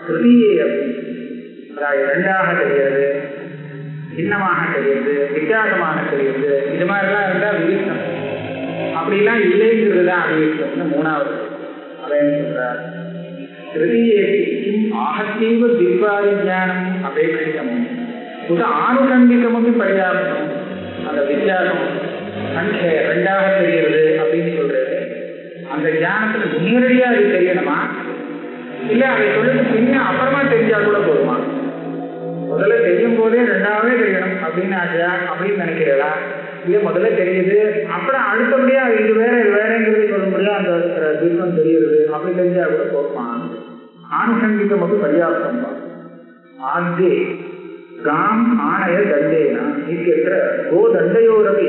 திருதியை அதாவது 2ஆக தெரிகிறது, சின்னமாக தெரியுது, வித்தியாசமாக தெரியுது. இது மாதிரிலாம் இருந்தா விவிக்தம். அப்படிலாம் இல்லைங்கிறது தான் அவிவிக்தம்னு 3வது. அதைன்னு சொல்றார். திருதியேக்கும் ஆகத்தீவ திவ்யாரிஞானம் அபேட்சிதமும் புத ஆனுகண்டிகமும் பரியாப்தம். அந்த வித்தியாசம் சங்கை ரெண்டாக தெரிகிறது அப்படின்னு சொல்றது, அந்த ஞானத்துல நேரடியா அது தெரியணுமா, இல்ல அதை சொல்லிட்டு பின்ன அப்புறமா தெரிஞ்சா கூட போதுமா? முதல்ல தெரியும் போதே ரெண்டாவே தெரியணும் அப்படின்னு ஆசையா அப்படின்னு நினைக்கிறதா, இல்ல முதல்ல தெரியுது அப்புறம் அடுத்தபடியா இது வேற இது வேறங்கிறது சொல்ல முடியாது, அந்த துக்கம் தெரியுது அப்படி தெரிஞ்சா கூட போதுமா? ஆனுஷங்கிகம் அப்படி பர்யாப்தம் தான். ஆத்யே காம் ஆணைய தண்டேனா இத்தியற்ற கோ தண்டையோரபி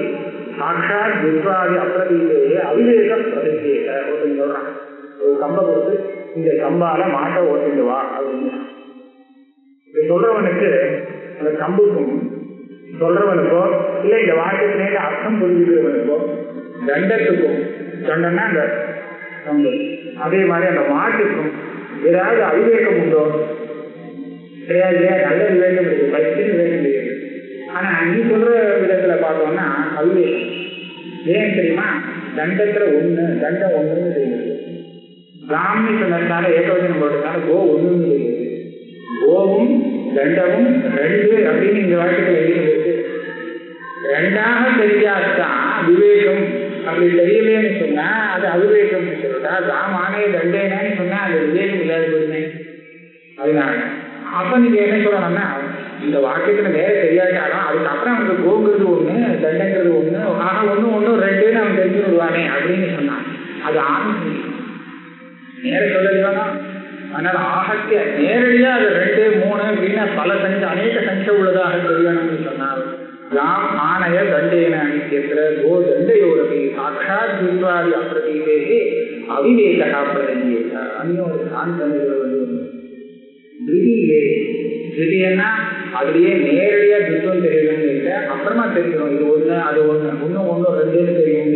சாட்சாத் விஸ்வாதி அப்பிரதீதே அவிவேக பிரதிஜேக அப்படின்னு சொல்றான். ஒரு கம்பை கொடுத்து இந்த கம்பால மாட்டை ஓட்டிட்டு வா அப்படின்னு இது சொல்றவனுக்கு, அந்த கம்புக்கும் சொல்றவனுக்கோ இல்ல இந்த வாக்கியத்திலே அர்த்தம் புரிஞ்சுக்கிறவனுக்கோ தண்டத்துக்கும், தண்டன்னா அந்த கம்பு, அதே மாதிரி அந்த மாட்டுக்கும் ஏதாவது அவிவேகம் உண்டோ? கிடையாது. நல்ல விவேகம் இருக்கு, பயிற்சி விவேகம் இருக்கு. ஆனா நீ சொல்ற விதத்துல பார்த்தோம்னா அவிவேகம். ஏன் தெரியுமா? தண்டத்துல ஒண்ணு, தண்டம் ஒண்ணுன்னு தெரியுது. பிராமணி சொன்னதுனால ஏகவசனம் போட்டதுனால கோ ஒண்ணுன்னு தெரியுது. கோவும் தண்டமும் ரெண்டு அப்படின்னு இந்த வாக்கியத்துல எழுதிருக்கு. ரெண்டாக தெரியாதான் விவேகம். அப்படி தெரியலேன்னு சொன்னா அது அவிவேகம்னு சொல்றா. ராமானே தண்டேனு சொன்னா அது விவேகம் இல்லாத போதுமே. அதனால அப்ப நீங்க என்ன சொல்லணும்னா, இந்த வாக்கியத்துல வேற தெரியாட்டாலும் அதுக்கப்புறம் அவனுக்கு கோங்கிறது ஒண்ணு, தண்டங்கிறது ஒண்ணு, ஆனா ஒண்ணு ரெண்டுன்னு அவன் தெரிஞ்சு விடுவானே அப்படின்னு சொன்னான். அது ஆனந்தி நேர சொல்லலையானா. அதனால ஆகத்திய நேரடியா அது 2, 3 அப்படின்னு பல சங்க அநேக சங்க உள்ளதாக தெரியணும்னு சொன்னார். ராம் ஆணைய தண்டேன அனித்தியத்திர கோ தண்டையோரபி சாட்சாத் விஸ்வாதி அப்பிரதீதே அவிவேகா பிரதீயேக. அன்னும் ஒரு சாந்தமிகள் வந்து திடீர்னா அதுலயே நேரடியா துக்கம் தெரியணும்னு இல்லை, அப்புறமா தெரிஞ்சிடும் இது ஒண்ணு அது ஒண்ணு, ஒண்ணு ரெண்டுன்னு தெரியும்.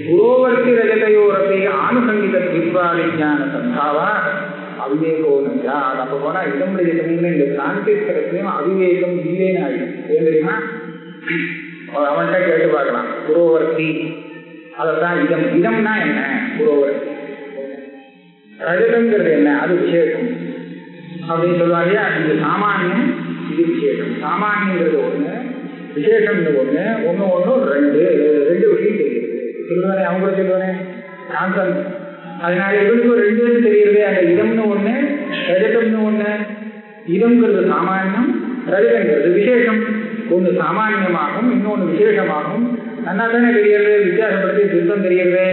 புரோவர்த்தி ரஜதையோரப்பை ஆனுசங்கித விஸ்வாதிஞான சந்தாவா அவிவேகோ நஞ்சா. அது அப்ப போனா இடமுடைய சமயங்கள இந்த பிராந்தியத்திலையும் அவிவேகம் இல்லைன்னு ஆகிடும். ஏன் தெரியுமா? அவன்கிட்ட கேட்டு பார்க்கலாம். புரோவர்த்தி அதத்தான் இதம். இதம்னா என்ன? புரோவர்த்தி. ரஜதம்ங்கிறது என்ன? அது விசேஷம் அப்படின்னு சொல்லுவாங்க. இது சாமானியம், இது விசேஷம். சாமானியங்கிறது ஒண்ணு, விசேஷம்னு ஒண்ணு ரெண்டு விஷயம் தெரியுது சொல்லுவானே. அவங்க சொல்லுவானே காந்தம். அதனால இவனுக்கு ரெண்டு தெரியுது. அந்த இதம்னு ஒண்ணு, ரஜதம்னு ஒண்ணு. இதம்ங்கிறது சாமானியம், ரஜதங்கிறது விசேஷம். ஒண்ணு சாமானியமாகும், இன்னொன்னு விசேஷமாகும். நல்லா தானே தெரியுது, வித்தியாசப்படுத்தி துக்கம் தெரியுது.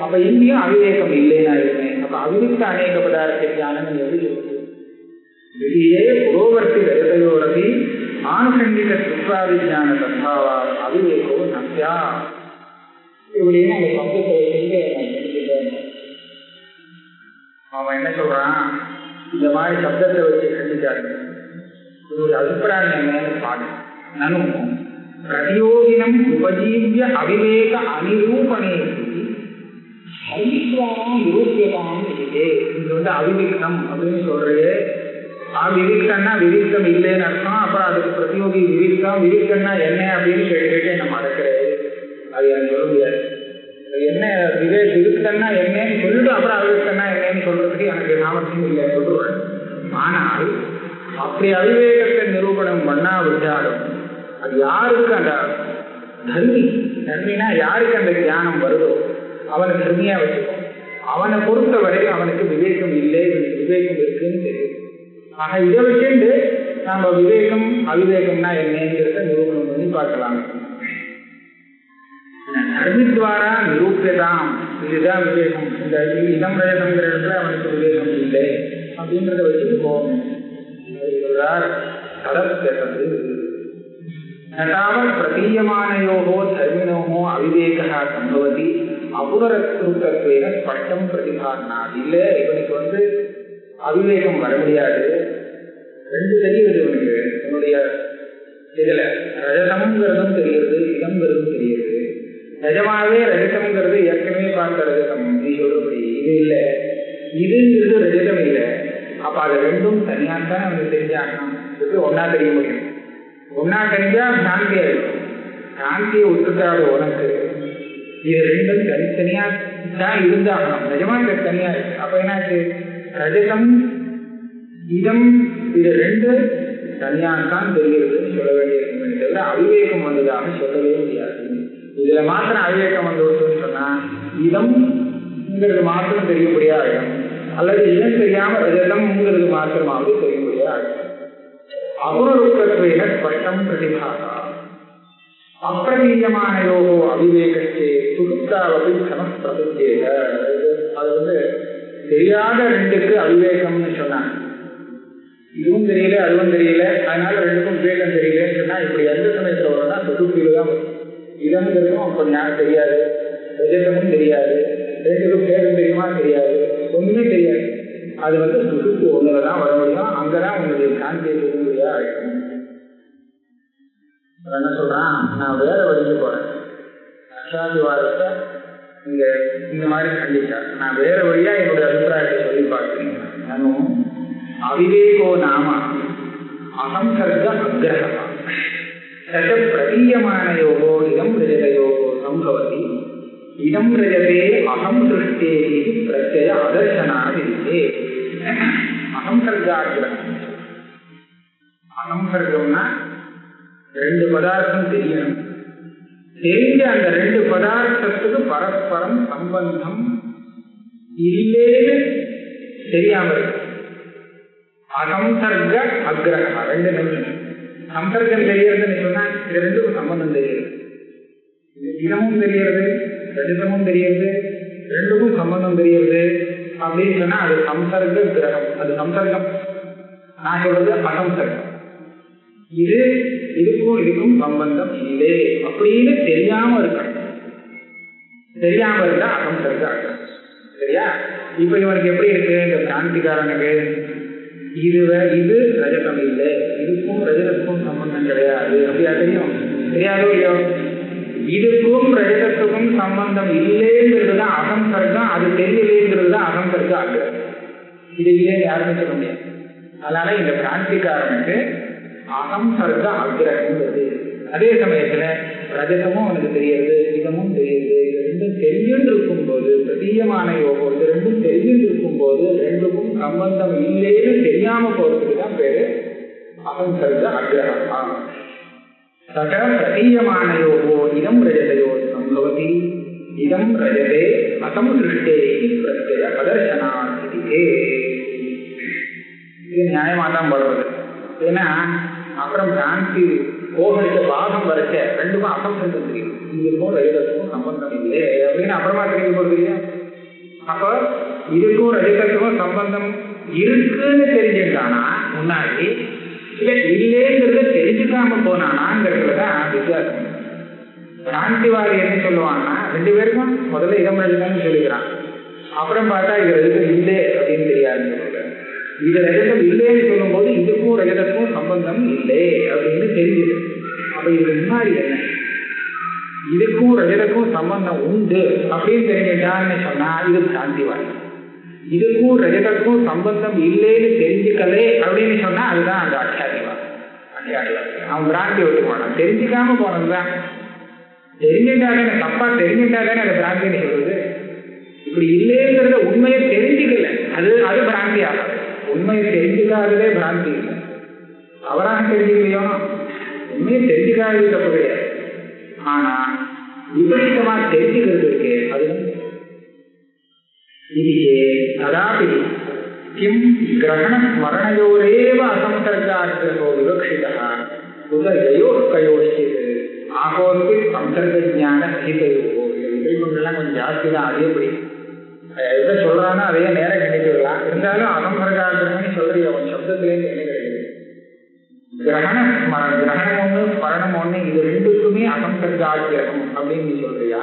அப்ப இங்கேயும் அவிவேகம் இல்லைன்னா இருக்குமே. அப்ப அவிவிக்த அநேக பதார்த்த ஞானம் எப்படி சொல்லுது? வெளியே புரோவர்த்தி ரஜதையோரபி ஆனுசங்கிக விஸ்வாதிஞான சந்தாவா அவிவேகோ நம்பியா. இப்படின்னு அந்த சப்தத்தை வச்சுட்டு அவன் என்ன சொல்றான்? இந்த மாதிரி சப்தத்தை வச்சு கண்டிச்சாரு. ஒரு அபிப்பிராயம் என்னன்னு பாடு. நனும் பிரதியோகினம் உபஜீவிய அவிவேக அனிரூபணே அவிவிக்தாம் நிரூபியதாம் இது. இது வந்து அவிவிக்தம் அப்படின்னு சொல்றது. விவிக்தன்னா விவிக்தம் இல்லைன்னு அர்த்தம். அப்புறம் அதுக்கு பிரதியோகி விவிக்தம். விவிக்தன்னா என்ன அப்படின்னு கேட்டு நம்ம மறக்கிறது. அது எனக்கு சொல்ல முடியாது. என்ன விவிக்தன்னா என்னன்னு சொல்லிட்டு அப்புறம் அவிவிக்தன்னா என்னன்னு சொல்றதுக்கு எனக்கு சாமர்த்தியம் இல்லை சொல்லுவேன். ஆனால் அப்படி அவிவேகத்தை நிரூபணம் பண்ணாவிட்டாலும் அது யாருக்கு அந்த தர்மினா யாருக்கு அந்த ஞானம் வருதோ அவனை தர்மியா வச்சுக்கணும். அவனை பொறுத்தவரை அவனுக்கு விவேகம் இல்லை, விவேகம் இருக்குன்னு தெரியும். ஆக இதை வச்சுட்டு நாம விவேகம் அவிவேகம்னா என்னங்கிறத நிரூபணம் பண்ணி பார்க்கலாம். தர்மித்வாரா நிரூபியதாம், இதுதான் விவேகம். இந்த இதம் ரஜதம்ங்கிற இடத்துல அவனுக்கு விவேகம் இல்லை அப்படின்றத வச்சுட்டு போகணும். பிரதீயமானயோகோ தர்மினோகோ அவிவேகா சம்பவதி அபுனரத்ருத்தத்வேன ஸ்பஷ்டம் பிரதிபாதனா. இல்ல இவனுக்கு வந்து அவிவேகம் வர முடியாது. ரெண்டு தெரியுது இவனுக்கு. என்னுடைய இதுல ரஜதம்ங்கிறதும் தெரியுது, இதம்ங்கிறதும் தெரியுது. நிஜமாவே ரஜதம்ங்கிறது ஏற்கனவே பார்த்த ரஜதம் நீ சொல்றபடி இது இல்லை, இதுங்கிறது ரஜதம் இல்லை. அப்ப அது ரெண்டும் தனியாத்தான் அவனுக்கு தெரிஞ்சாகணும். இதுக்கு ஒன்னா தெரிய முடியும். ஒன்னா தெரிஞ்சா பிராந்தியா இருக்கும். பிராந்தியை ஒத்துக்காத உனக்கு இது ரெண்டும் தனித்தனியா தான் இருந்தாகணும். நிஜமா தனியா இருக்கு. அப்ப என்னாச்சு? ரஜதம் இதம் இது ரெண்டு தனியாகத்தான் தெரிகிறதுன்னு சொல்ல வேண்டியிருக்குமே தவிர அவிவேகம் வந்ததாக சொல்லவே முடியாது. இதுல மாத்திரம் அவிவேகம் வந்து விட்டுன்னு சொன்னா இதம்ங்கிறது மாத்திரம் தெரியக்கூடிய ஆகிடும், அல்லது இடம் தெரியாம ரஜதம்ங்கிறது மாத்திரமாவது தெரியக்கூடிய ஆகிடும். அபுரருக்கத்வேன ஸ்பஷ்டம் பிரதிபாதா அப்பிரதீயமானயோகோ அவிவேகத்தே சுகுப்தாவதி சமஸ்பிரபுத்தேக. அது தெரியாத ரெண்டுக்கு அவிவேகம்னு சொன்னாங்க. இதுவும் தெரியல அதுவும் தெரியல, அதனால ரெண்டுக்கும் விவேகம் தெரியலன்னு சொன்னா இப்படி எந்த சமயத்துல வரும்னா சுகுப்தியில தான் வரும். இதம்ங்கிறதும் அப்ப ஞானம் தெரியாது, ரஜதமும் தெரியாது, ரெண்டுக்கும் பேரும் தெரியுமா தெரியாது, ஒண்ணுமே தெரியாது. அது சுகுப்தி ஒண்ணுலதான் வர முடியும். அங்கதான் உங்களுடைய சாந்தியை தெரியும்படியா இருக்கும். என்ன சொல்றான், நான் வேற வழிக்கு போறேன், அசாதிவாதத்தை இங்க இந்த மாதிரி கண்டிச்சா நான் வேற வழியா என்னுடைய அபிப்பிராயத்தை சொல்லி பார்க்கிறேன். நானும் அவிவேகோ நாம அசம்சர்க அக்ரஹா சஜ பிரதீயமானயோகோ இதம் ரஜதயோகோ சம்பவதி இதம் ரஜதே அகம் திருஷ்டே பிரத்யய அதர்சனாதிருத்தே. அசம்சர்காகிரகம், அசம்சர்க்கம்னா ரெண்டு பதார்த்தம் தெரியணும், தெரிஞ்ச அந்த ரெண்டு பதார்த்தத்துக்கு பரஸ்பரம் சம்பந்தம் இல்லேன்னு தெரியாம இருக்கு. அசம்சர்க அக்ரஹா ரெண்டு நன்மை. சம்பர்க்கம் தெரியறதுன்னு சொன்னா இது ரெண்டுக்கும் சம்பந்தம் தெரியுது, இதமும் தெரியறது ரஜதமும் தெரியுது, ரெண்டுக்கும் சம்பந்தம் தெரியுது அப்படின்னு சொன்னா அது சம்சர்க கிரகம், அது சம்சர்க்கம். நான் சொல்றது அசம்சர்க்கம். இது இதுக்கும் இதுக்கும் சம்பந்தம் இல்லை அப்படின்னு தெரியாம இருக்கணும். தெரியாம இருந்தா அசம்சர்க அக்ரகம். சரியா? இப்ப இவனுக்கு எப்படி இருக்கு இந்த பிராந்திகாரனுக்கு, இது ரஜதம் இல்லை, இதுக்கும் ரஜதத்துக்கும் சம்பந்தம் கிடையாது அப்படியா தெரியும்? தெரியாதோ இல்லையோ? இதுக்கும் ரஜதத்துக்கும் சம்பந்தம் இல்லைங்கிறதுதான் அகம்சர்க்கம், அது தெரியலேங்கிறதுதான் அகம்சர்க்க ஆகிறது. இது இல்லைன்னு யாருன்னு சொல்ல முடியாது. அதனால இந்த பிராந்திகாரனுக்கு அகம்சர்க்க ஆகிரகங்கிறது. அதே சமயத்துல ரஜதமும் அவனுக்கு தெரியாது, இதமும் தெரியுது, ரெண்டும் தெரிஞ்சுட்டு இருக்கும் போது பிரதீயமான யோகம், இது ரெண்டும் தெரிஞ்சுட்டு இருக்கும் போது ரெண்டுக்கும் சம்பந்தம் இல்லைன்னு தெரியாம போறதுக்கு தான் பேரு அகம்சர்க்க ஆகிரகா. சட பிரதீயமான யோகோ இதம் ரஜதயோ சம்பவதி இதம் ரஜதே அசம் திருஷ்டே பிரத்யய அதர்சனாதிதே. இது நியாயமா தான் வருவது. ஏன்னா அப்புறம் பிராந்தி கோகடிச்ச பாகம் வரைச்ச ரெண்டுக்கும் அசம்சர்க்கம் தெரியும், இதுக்கும் ரஜதத்துக்கும் சம்பந்தம் இல்லை அப்படின்னு அப்புறமா தெரிஞ்சு போறது இல்லையா? அப்ப இதுக்கும் ரஜதத்துக்கும் சம்பந்தம் இருக்குன்னு தெரிஞ்சுட்டானா முன்னாடி, இல்ல இல்லைங்கிறத தெரிஞ்சுக்காம போனானாங்கிறதுலதான் வித்தியாசம். பிராந்திவாதி என்ன சொல்லுவாங்கன்னா ரெண்டு பேருக்கும் முதல்ல இடம் ரஜதம்னு சொல்லிக்கிறான், அப்புறம் பார்த்தா இது ரஜதம் இல்லை அப்படின்னு தெரியாதுன்னு சொல்லுங்க. இது ரஜதம் இல்லைன்னு சொல்லும் போது இதுக்கும் ரஜதத்துக்கும் சம்பந்தம் இல்லை அப்படின்னு தெரியுது. அப்ப இதுக்கு முன்னாடி என்ன, இதுக்கும் ரஜதத்துக்கும் சம்பந்தம் உண்டு அப்படின்னு தெரிஞ்சுட்டான்னு சொன்னா இது பிராந்திவாதி. இதுக்கும் ரஜதத்துக்கும் சம்பந்தம் இல்லைன்னு தெரிஞ்சுக்கலே அப்படின்னு சொன்னா அதுதான் அந்த அத்தியாதிவாதி. அவன் பிராந்தி ஒத்துக்குவான். தெரிஞ்சுக்காம போனதுதான், தெரிஞ்சுட்டாலே தப்பா தெரிஞ்சுட்டாலே அந்த பிராந்தின்னு சொல்றது. இப்படி இல்லைங்கிறத உண்மையை தெரிஞ்சுக்கல, அது பிராந்தி ஆகாது. உண்மையை தெரிஞ்சுக்காததே பிராந்தி இல்லை. அவராக தெரிஞ்சுக்கலையோ, உண்மையை தெரிஞ்சுக்காதது தப்பு கிடையாது. ஆனா விபரீதமா தெரிஞ்சுக்கிறது இருக்கே அதுவும் இதுக்கே கதாபி கிம் கிரகண ஸ்மரணயோரேவ அசம்சர்கார்த்தோ விவக்ஷிதா உதயோ கயோஷித் ஆகோஸ்தி சம்சர்க ஞான ஸ்திதயோ. விபரீதங்கள்லாம் கொஞ்சம் ஜாஸ்தி தான். அதே எப்படி எதை சொல்றானோ அதையே நேரம் கண்டிக்கலாம். இருந்தாலும் அசம்சர்கார்த்தம்னு சொல்றிய அவன் சப்தத்திலேருந்து என்ன கிடைக்குது? கிரகணம் ஒண்ணு ஸ்மரணம் ஒண்ணு, இது ரெண்டுக்குமே அசம்சர்காக்கிரகம் அப்படின்னு நீ சொல்றியா?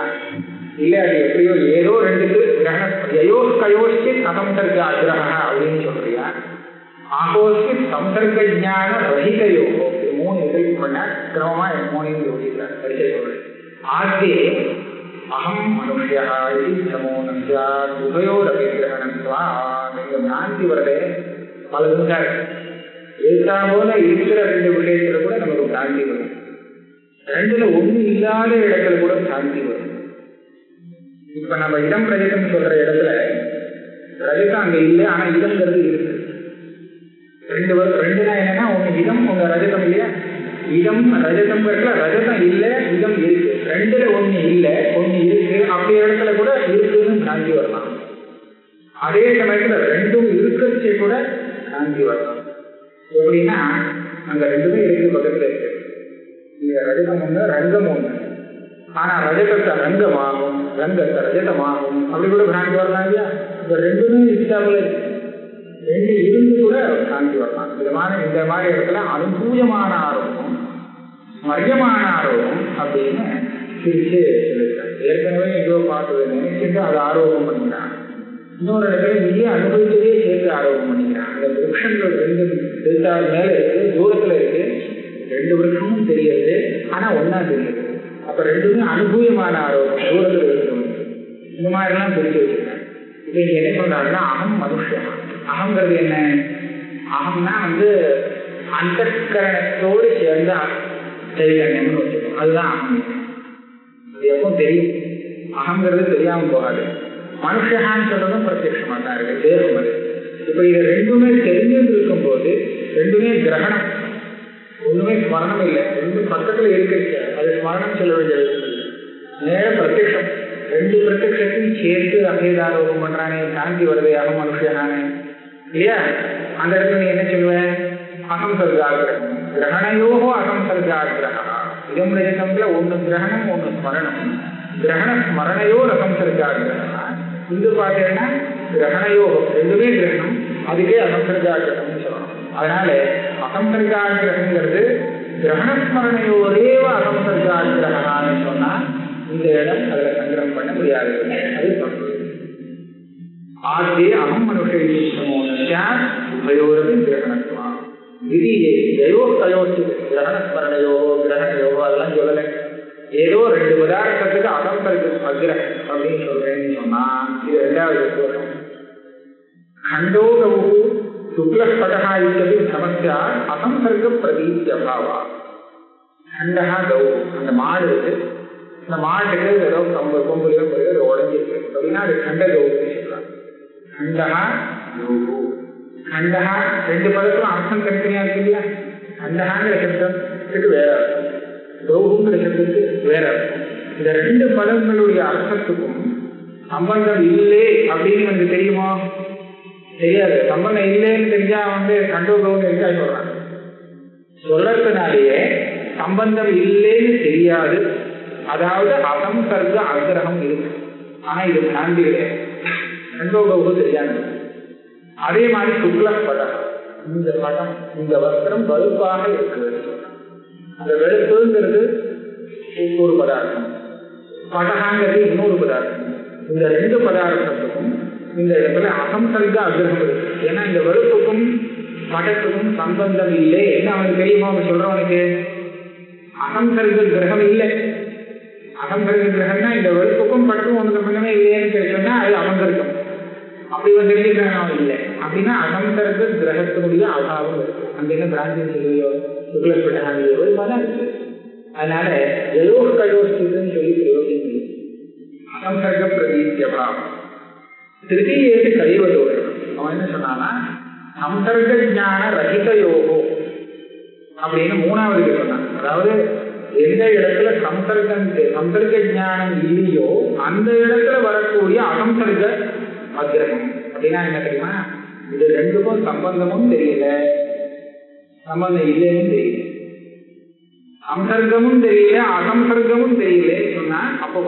இல்ல அது எப்படியோ ஏதோ ரெண்டுக்கு கிரகணயோ கயோஸ்தி அசம்சர்க ஆகிரகா அப்படின்னு சொல்றியா? ஆகோஸ்தி சம்சர்க ஞான ரஹிதயோ. மூணு எதிர்ப்பு பண்ண கிரமமா மூணையும் யோசிக்கிறார். பரிசை சொல்றேன். ஆத்தியே அகம் மனுஷியா சமோ நா உபயோரபி கிரகணத்வா. நீங்க பிராந்தி வரதே பல நிமிஷம் எழுத்தா போல இருக்கிற ரெண்டு விஷயத்துல கூட நமக்கு பிராந்தி வரும். ரெண்டுல ஒண்ணு இல்லாத இடத்துல கூட பிராந்தி வரும். இப்ப நம்ம இடம் ரஜதம் சொல்ற இடத்துல ரஜதம் அங்க இல்லை, ஆனா இடம்ங்கிறது இருக்கு. ரெண்டுனா என்னன்னா ஒண்ணு இதம் ஒண்ணு ரஜதம் இல்லையா? இதம் ரஜதம் ரஜதம் இல்ல இதம் இருக்கு, ரெண்டுல ஒண்ணு இல்ல ஒண்ணு இருக்கு. அப்படி இடத்துல கூட இருக்குன்னு பிராந்தி வரலாம். அதே சமயத்துல ரெண்டும் இருக்கிறச்சே கூட பிராந்தி வரலாம். எப்படின்னா அங்க ரெண்டுமே இருக்கு, பக்கத்துல இருக்கு. இங்க ரஜதம் ஒண்ணு ரங்கம் ஒண்ணு, ஆனா ரஜதத்தை ரங்கமாகும் ரங்கத்தை ரஜதமாகும் அப்படி கூட பிராந்தி வரலாம் இல்லையா? இந்த ரெண்டுமே இஷ்டாவில் ரெண்டு இருந்து கூட பிராந்தி வரலாம். இந்த மாதிரி இடத்துல அனுபூயமான ஆரோகம் மரியமான ஆரோகம் அப்படின்னு பிரிச்சு சொல்லியிருக்காங்க. ஏற்கனவே எங்கோ பார்த்து நினைச்சிட்டு அதை ஆரோகம் பண்ணிக்கிறான். இன்னொரு இடத்துல நீயே அனுபவிச்சதே சேர்த்து ஆரோகம் பண்ணிக்கிறான். அந்த விருட்சங்கள் ரெண்டு திருத்தாள் மேல இருக்கு, தூரத்துல இருக்கு, ரெண்டு விருட்சமும் தெரியுது ஆனா ஒன்னா தெரியுது. அப்ப ரெண்டுமே அனுபூயமான ஆரோகம் தூரத்துல இருக்கு. இந்த மாதிரி எல்லாம் பிரிச்சு வச்சிருக்காங்க. இப்ப இங்க என்ன சொல்றாங்கன்னா அகம் மனுஷன். அகங்கிறது என்ன? அகம்னா அந்தக்கரணத்தோடு சேர்ந்த சைதன்யம்னு வச்சுக்கணும். அதுதான் அகம். அது எப்பவும் தெரியும். அகங்கிறது தெரியாம போகாது. மனுஷகான்னு சொல்றதும் பிரத்யட்சமா தான் இருக்கு, தேகம் அது. இப்ப இது ரெண்டுமே தெரிஞ்சுட்டு இருக்கும் போது ரெண்டுமே கிரகணம், ஒண்ணுமே ஸ்மரணம் இல்லை. ரெண்டும் பக்கத்துல இருக்கிறது, அது ஸ்மரணம் சொல்ல வேண்டியது நேர பிரத்யட்சம். ரெண்டு பிரத்யட்சத்தையும் சேர்த்து அபேதாரோகம் பண்றானே, சாந்தி வருது அகம் மனுஷனானே இல்லையா? அந்த இடத்துல நீ என்ன சொல்லுவேன்? அகம் சர்காகிரகம் கிரகணையோகோ அகம் சர்காகிரகா. இதம் ரஜதம்ல ஒண்ணு கிரகணம் ஒண்ணு ஸ்மரணம். கிரகண ஸ்மரணையோ அகம் சர்காகிரகா. இந்து பாத்தீங்கன்னா கிரகணையோகம் ரெண்டுமே கிரகணம், அதுக்கே அகம் சர்காகிரகம்னு சொல்லணும். அதனால அகம் சர்காகிரகங்கிறது கிரகணஸ்மரணையோரேவ அகம் சர்காகிரகான்னு சொன்னா இந்த இடம் அதுல சங்கிரகம் பண்ண முடியாது. அது தப்பு. ஆദ്യേ அகம் மனுஷமோ உபயோரது கிரகணத்துவா விதியே தயோஸ்தயோஸ்து கிரகணஸ்மரணையோகோ கிரகணயோகோ அதெல்லாம் சொல்லலை. ஏதோ ரெண்டு பதார்த்தத்துக்கு அகம் சர்க்கம் அக்ரகம் அப்படின்னு சொல்றேன்னு சொன்னா இது ரெண்டாவது தோஷம். खंडोगौ शुक्लस्फटः इत्यपि समस्या असंसर्ग प्रतीति अभावा. खंडः गौ அந்த மாடு இருக்கு, அந்த மாட்டுக்கு ஏதோ கொம்புலையோ பொறியோ உடஞ்சிருக்கு அப்படின்னா அது கண்ட கௌன்னு சொல்றாங்க. கண்டா கௌ. கண்டா ரெண்டு பதத்தும் அர்த்தம் தனித்தனியா இருக்கு இல்லையா? கண்டகாங்கிற சப்தத்துக்கு வேற அர்த்தம், கௌங்கிற சப்தத்துக்கு வேற அர்த்தம். இந்த ரெண்டு பதங்களுடைய அர்த்தத்துக்கும் சம்பந்தம் இல்லை அப்படின்னு வந்து தெரியுமா? தெரியாது. சம்பந்தம் இல்லைன்னு தெரிஞ்சா கண்டோ கவுன்னு இருக்கா சொல்றாங்க. சொல்லறதுனாலேயே சம்பந்தம் இல்லைன்னு தெரியாது. அதாவது அசம்சர்க அக்ரகம் இருக்கு, ஆனா இது பிராந்தி கிடையாது. கண்டோ கவு தெரியாது. அதே மாதிரி சுக்லப்படம், இந்த படம் இந்த வஸ்திரம் வலுப்பாக இருக்கு. அந்த வெளுப்புங்கிறது ஒரு பதார்த்தம், படகாங்கிறது இன்னொரு பதார்த்தம். இந்த ரெண்டு பதார்த்தத்துக்கும் இந்த இடத்துல அசம்சர்க அக்ரகம் இருக்கு. ஏன்னா இந்த வெளுப்புக்கும் படத்துக்கும் சம்பந்தம் இல்லை என்ன அவனுக்கு தெரியுமா? அவன் சொல்றவனுக்கு அசம்சர்க கிரகம் இல்லை. அசம்சர்க கிரகம்னா இந்த வெளுப்புக்கும் படத்துக்கும் ஒன்று சம்பந்தமே இல்லைன்னு தெரிஞ்சோம்னா அது அசம்சர்க்கம். அப்படி தெரிஞ்சுக்கிறான் இல்லை அப்படின்னா அசம்சர்க கிரகத்தினுடைய அபாவம் இருக்கு. அந்த என்ன பிராந்தியம் சொல்லியோ சுக்லப்பட்டாங்கியோ ஒரு பதம் இருக்கு. அதனால எலோ கயோஸ்துன்னு சொல்லி பிரயோஜனம் அசம்சர்க பிரதீத்திய பாவம். திருத்தீயேது கழிவதோஷம். அவன் என்ன சொன்னான்னா சம்சர்க ஞான ரஹிதயோகோ அப்படின்னு மூணாவது சொன்னான். அதாவது எந்த இடத்துல சம்சர்க ஞானம் இல்லையோ அந்த இடத்துல வரக்கூடிய அசம்சர்க அக்ரகம் அப்படின்னா என்ன தெரியுமா? இது ரெண்டுக்கும் சம்பந்தமும் தெரியல, சம்பந்தம் இல்லைன்னு தெரியல, சம்சர்க்கமும் தெரியல அசம்சர்க்கமும் தெரியல சொன்னா அப்போ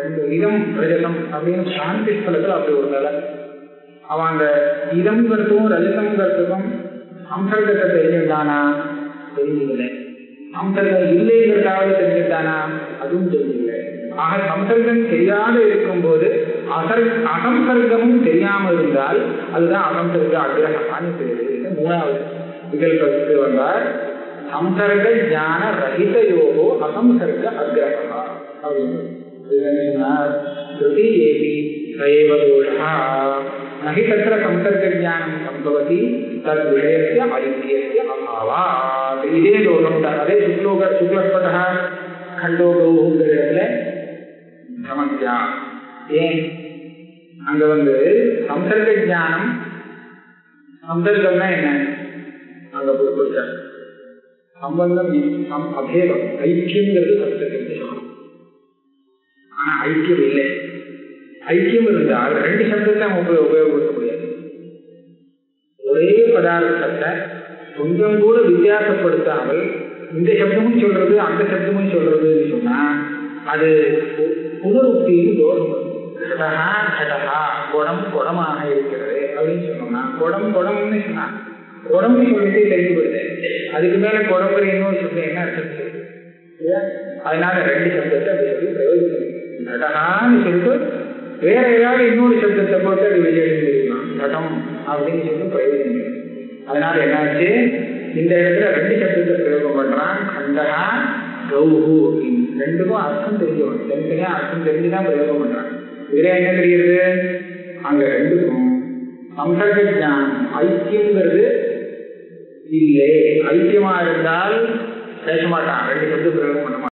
ரெண்டு இதம் ரஜதம் அப்படின்னு சாந்தி ஸ்தலத்துல அப்படி ஒரு நிலை. அவன் அந்த இதம்ங்கிறதுக்கும் ரஜதம்ங்கிறதுக்கும் சம்சர்க்கத்தை தெரிஞ்சுட்டானா? தெரிஞ்சுக்கல. சம்சர்க்கம் இல்லைங்கிறதாவது தெரிஞ்சுட்டானா? அதுவும் தெரிஞ்சுக்கல. ஆக சம்சர்க்கம் தெரியாத இருக்கும் போது அசம்சர்க்கமும் தெரியாம இருந்தால் அதுதான் அசம்சர்க அக்ரகமானு தெரியுது. மூணாவது விகல்பத்துக்கு வந்தால் சம்சர்க ஞான ரஹிதயோகோ அசம்சர்க அக்ரகமா அப்படின்னு நகி தத்திர சம்சர்க ஞானம் சம்பவதி தத் விஷயஸ்ய ஐக்கியஸ்ய அபாவாத். இதே தோஷம் தான். அதே சுக்லஸ்பதः खंडोगौங்கிற இடத்துல சமஸ்யா. ஏன் அங்க சம்சர்க ஞானம், சம்சர்க்கம்னா என்ன? அங்க பொறுப்படுத்தாங்க. சம்பந்தம் அபேதம், ஐக்கியங்கிறது சப்தத்துக்கு சொல்லணும். ஆனா ஐக்கியம் இல்லை. ஐக்கியம் இருந்தால் ரெண்டு சப்தத்தை உபயோகப்படுத்த முடியாது. ஒரே பதார்த்தத்தை கொஞ்சம் கூட வித்தியாசப்படுத்தாமல் இந்த சப்தமும் சொல்றது அந்த சப்தமும் சொல்றதுன்னு சொன்னா அது புனருக்தியில் தோறும். கடகா கடகா, குடம் குடமாக இருக்கிறது அப்படின்னு சொன்னோம்னா குடம் குடம்னு சொன்னா குடம்னு சொல்லிட்டு தெரிஞ்சுப்படுது. அதுக்கு மேல குடம்புற இன்னொரு சப்தம் என்ன அர்த்தம்? அதனால ரெண்டு சப்தத்தை அப்படி சொல்லி பிரயோஜனம். கடகான்னு சொல்லிட்டு வேற ஏதாவது இன்னொரு சப்தத்தை போட்டு அது விஜயம் தெரியுமா கடம் அப்படின்னு சொல்லி பிரயோஜனம். அதனால என்னாச்சு, இந்த இடத்துல ரெண்டு சப்தத்தை பிரயோகம் பண்றான். கண்டகா கௌஹு அப்படின்னு ரெண்டுக்கும் அர்த்தம் தெரிஞ்சவன், தனித்தனியா அர்த்தம் தெரிஞ்சுதான் பிரயோகம் பண்றான். இதுல என்ன தெரியுது, அங்க ரெண்டுக்கும் சம்சர்க ஞானம் ஐக்கியங்கிறது இல்லை. ஐக்கியமா இருந்தால் பேச மாட்டான், ரெண்டு சப்தம் பிரயோகம் பண்ண மாட்டான்.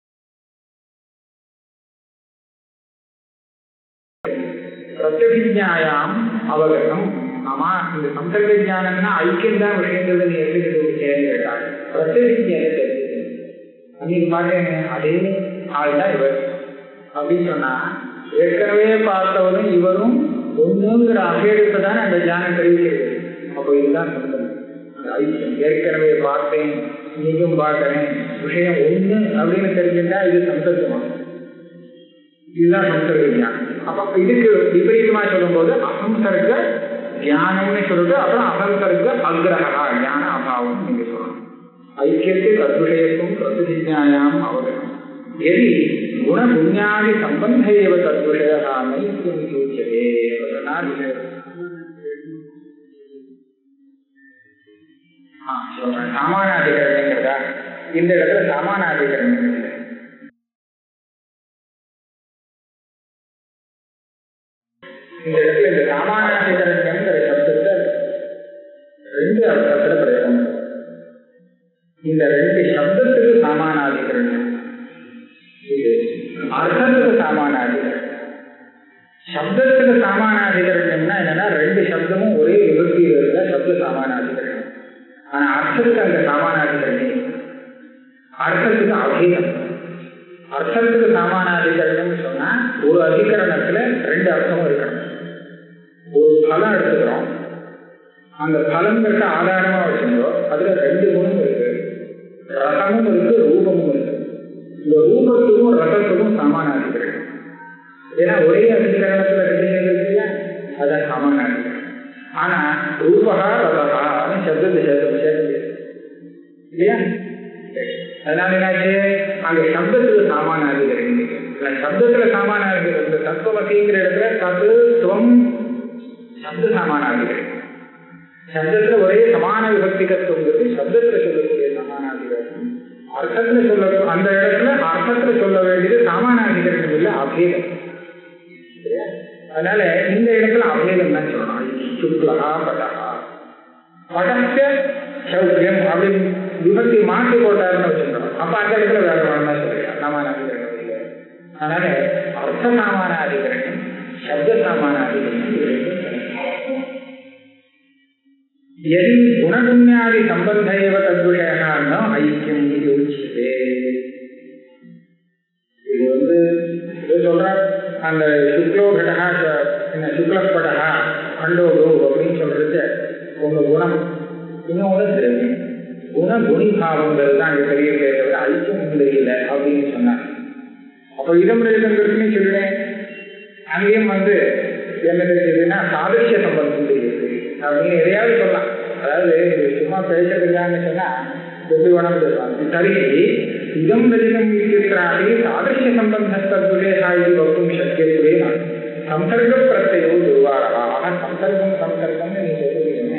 பிரத்யபிஜ்ஞாயாம் அவகதம். ஆமா, இந்த சம்சர்க ஞானம்னா ஐக்கியம் தான் விஷயங்கிறது நீ எப்படி கண்டுபிடிச்சேன்னு கேட்டாங்க. பிரத்யபிஜ்ஞான தெரிஞ்சு நீங்க பாத்தேங்க அதே ஆள் தான் இவர் அப்படின்னு சொன்னா ஏற்கனவே பார்த்தவரும் இவரும் ஒண்ணுங்கிற அபேதத்தை தான் அந்த ஞானம் தெரிவிக்கிறது. அப்போ இதுதான் ஐக்கியம். ஏற்கனவே பார்த்தேன், நீங்களும் பார்க்கிறேன், விஷயம் ஒண்ணு அப்படின்னு தெரிஞ்சுட்டா இது சம்சர்க்கமா, இதுதான் சம்சர்க ஞானம். அப்ப இதுக்கு விபரீதமா சொல்லும் போது அசம்சர்க ஞானம்னு சொல்லிட்டு அப்புறம் அசம்சர்க அக்ரஹா ஞான அபாவம் நீங்க சொல்லணும். ஐக்கியத்துக்கு தத்விஷயத்தும் பிரதிஜாயாம் அவகதம். எதி குண புண்ணியாதி சம்பந்த ஏவ தத்விஷயா நைக்கியம் சூச்சதே. சாமானாதிகரணங்கிறதா இந்த இடத்துல சாமானாதிகரணம் இல்லை. இந்த இடத்துல இந்த சாமானாதிகரண்யம்ங்கிற சப்தத்தை ரெண்டு அர்த்தத்துல பிரயோகம். இந்த ரெண்டு சப்தத்துக்கு சாமானாதிகரண்யம், இது அர்த்தத்துக்கு சாமானாதிகரணம். சப்தத்துக்கு சாமானாதிகரண்யம்னா என்னன்னா ரெண்டு சப்தமும் ஒரே விபக்தியில் இருக்கிற சப்த சாமானாதிகரணம். ஆனா அர்த்தத்துக்கு அந்த சாமானாதிகரணம், அர்த்தத்துக்கு அபேதம். அர்த்தத்துக்கு சாமானாதிகரணம்னு சொன்னா ஒரு அதிகரணத்துல ரெண்டு அர்த்தமும் இருக்கணும். ஒரு பலம் எடுத்துக்கிறோம், அந்த பலங்கிறத ஆதாரமா வச்சிருந்தோம், அதுல ரெண்டு குணம் இருக்கு, ரசமும் இருக்கு ரூபமும் இருக்கு. இந்த ரூபத்துக்கும் ரசத்துக்கும் சமானாதிகரணம். ஏன்னா ஒரே அதிகரணத்துல ரெண்டு இருக்கு, அதான் சமானாதிகரணம். ஆனா ரூபகா ரசகான்னு சப்தத்தை சேர்த்து இல்லையா? அதனால என்னாச்சு, அங்க சப்தத்துக்கு சாமானாதிகரணம். சப்தத்துல சாமானாதிகரணம், இந்த தத்துவமசிங்கிற இடத்துல தத்துவம் சப்த சாமானாதிகரணம். சப்தத்துல ஒரே சமான விபக்திகத்துவங்கிறது சப்தத்துல சொல்லக்கூடிய சமானாதிகரணம். அர்த்தத்துல சொல்ல அந்த இடத்துல அர்த்தத்துல சொல்ல வேண்டியது சாமானாதிகரணம் இல்லை, அபேதம். அதனால இந்த இடத்துல அபேதம் தான் சொல்லணும். சுக்லகா படகா, படச்ச சௌக்கியம் அப்படின்னு விபக்தி மாற்றி போட்டாருன்னு வச்சுக்கணும். அப்ப அந்த இடத்துல வேற தான் சொல்லியா சாமானாதிகரணம் இல்லை. அதனால அர்த்த சாமானாதிகரணம் சப்த சாமானாதிகரணம். எதி குணபுண்ணியாதி சம்பந்த ஏவ தத்விஷயகான்னா ஐக்கியம் யோசிச்சதே. இது இது சொல்ற அந்த சுக்லோ கடகா என்ன சுக்லப்படகா கண்டோடு அப்படின்னு சொல்றது உங்க குணம். இன்னொன்று தெரியும், குண குணிபாவங்கிறது தான் அங்கே தெரியவே தவிர ஐக்கியம் ஒன்று இல்லை அப்படின்னு சொன்னாங்க. அப்போ இடம் இருக்குன்னு சொல்லுவேன். அங்கேயும் என்ன தெரியுதுன்னா சாதசிய சம்பந்தம் தெரியுது அப்படின்னு எதையாவது சொல்லலாம். அதாவது சும்மா பேசுறதுக்கான்னு சொன்னா எப்படி வேணாலும் பேசுவாங்க. சரி, இதம் ரஜினம் இருக்கிறாடி சாதசிய சம்பந்தத்துலேசாயி வக்கும் சக்கியத்துவே நான் சம்சர்க பிரத்தையோ துர்வாரவா. ஆனா சம்சர்கம்னு நீ சொல்லுவீங்க,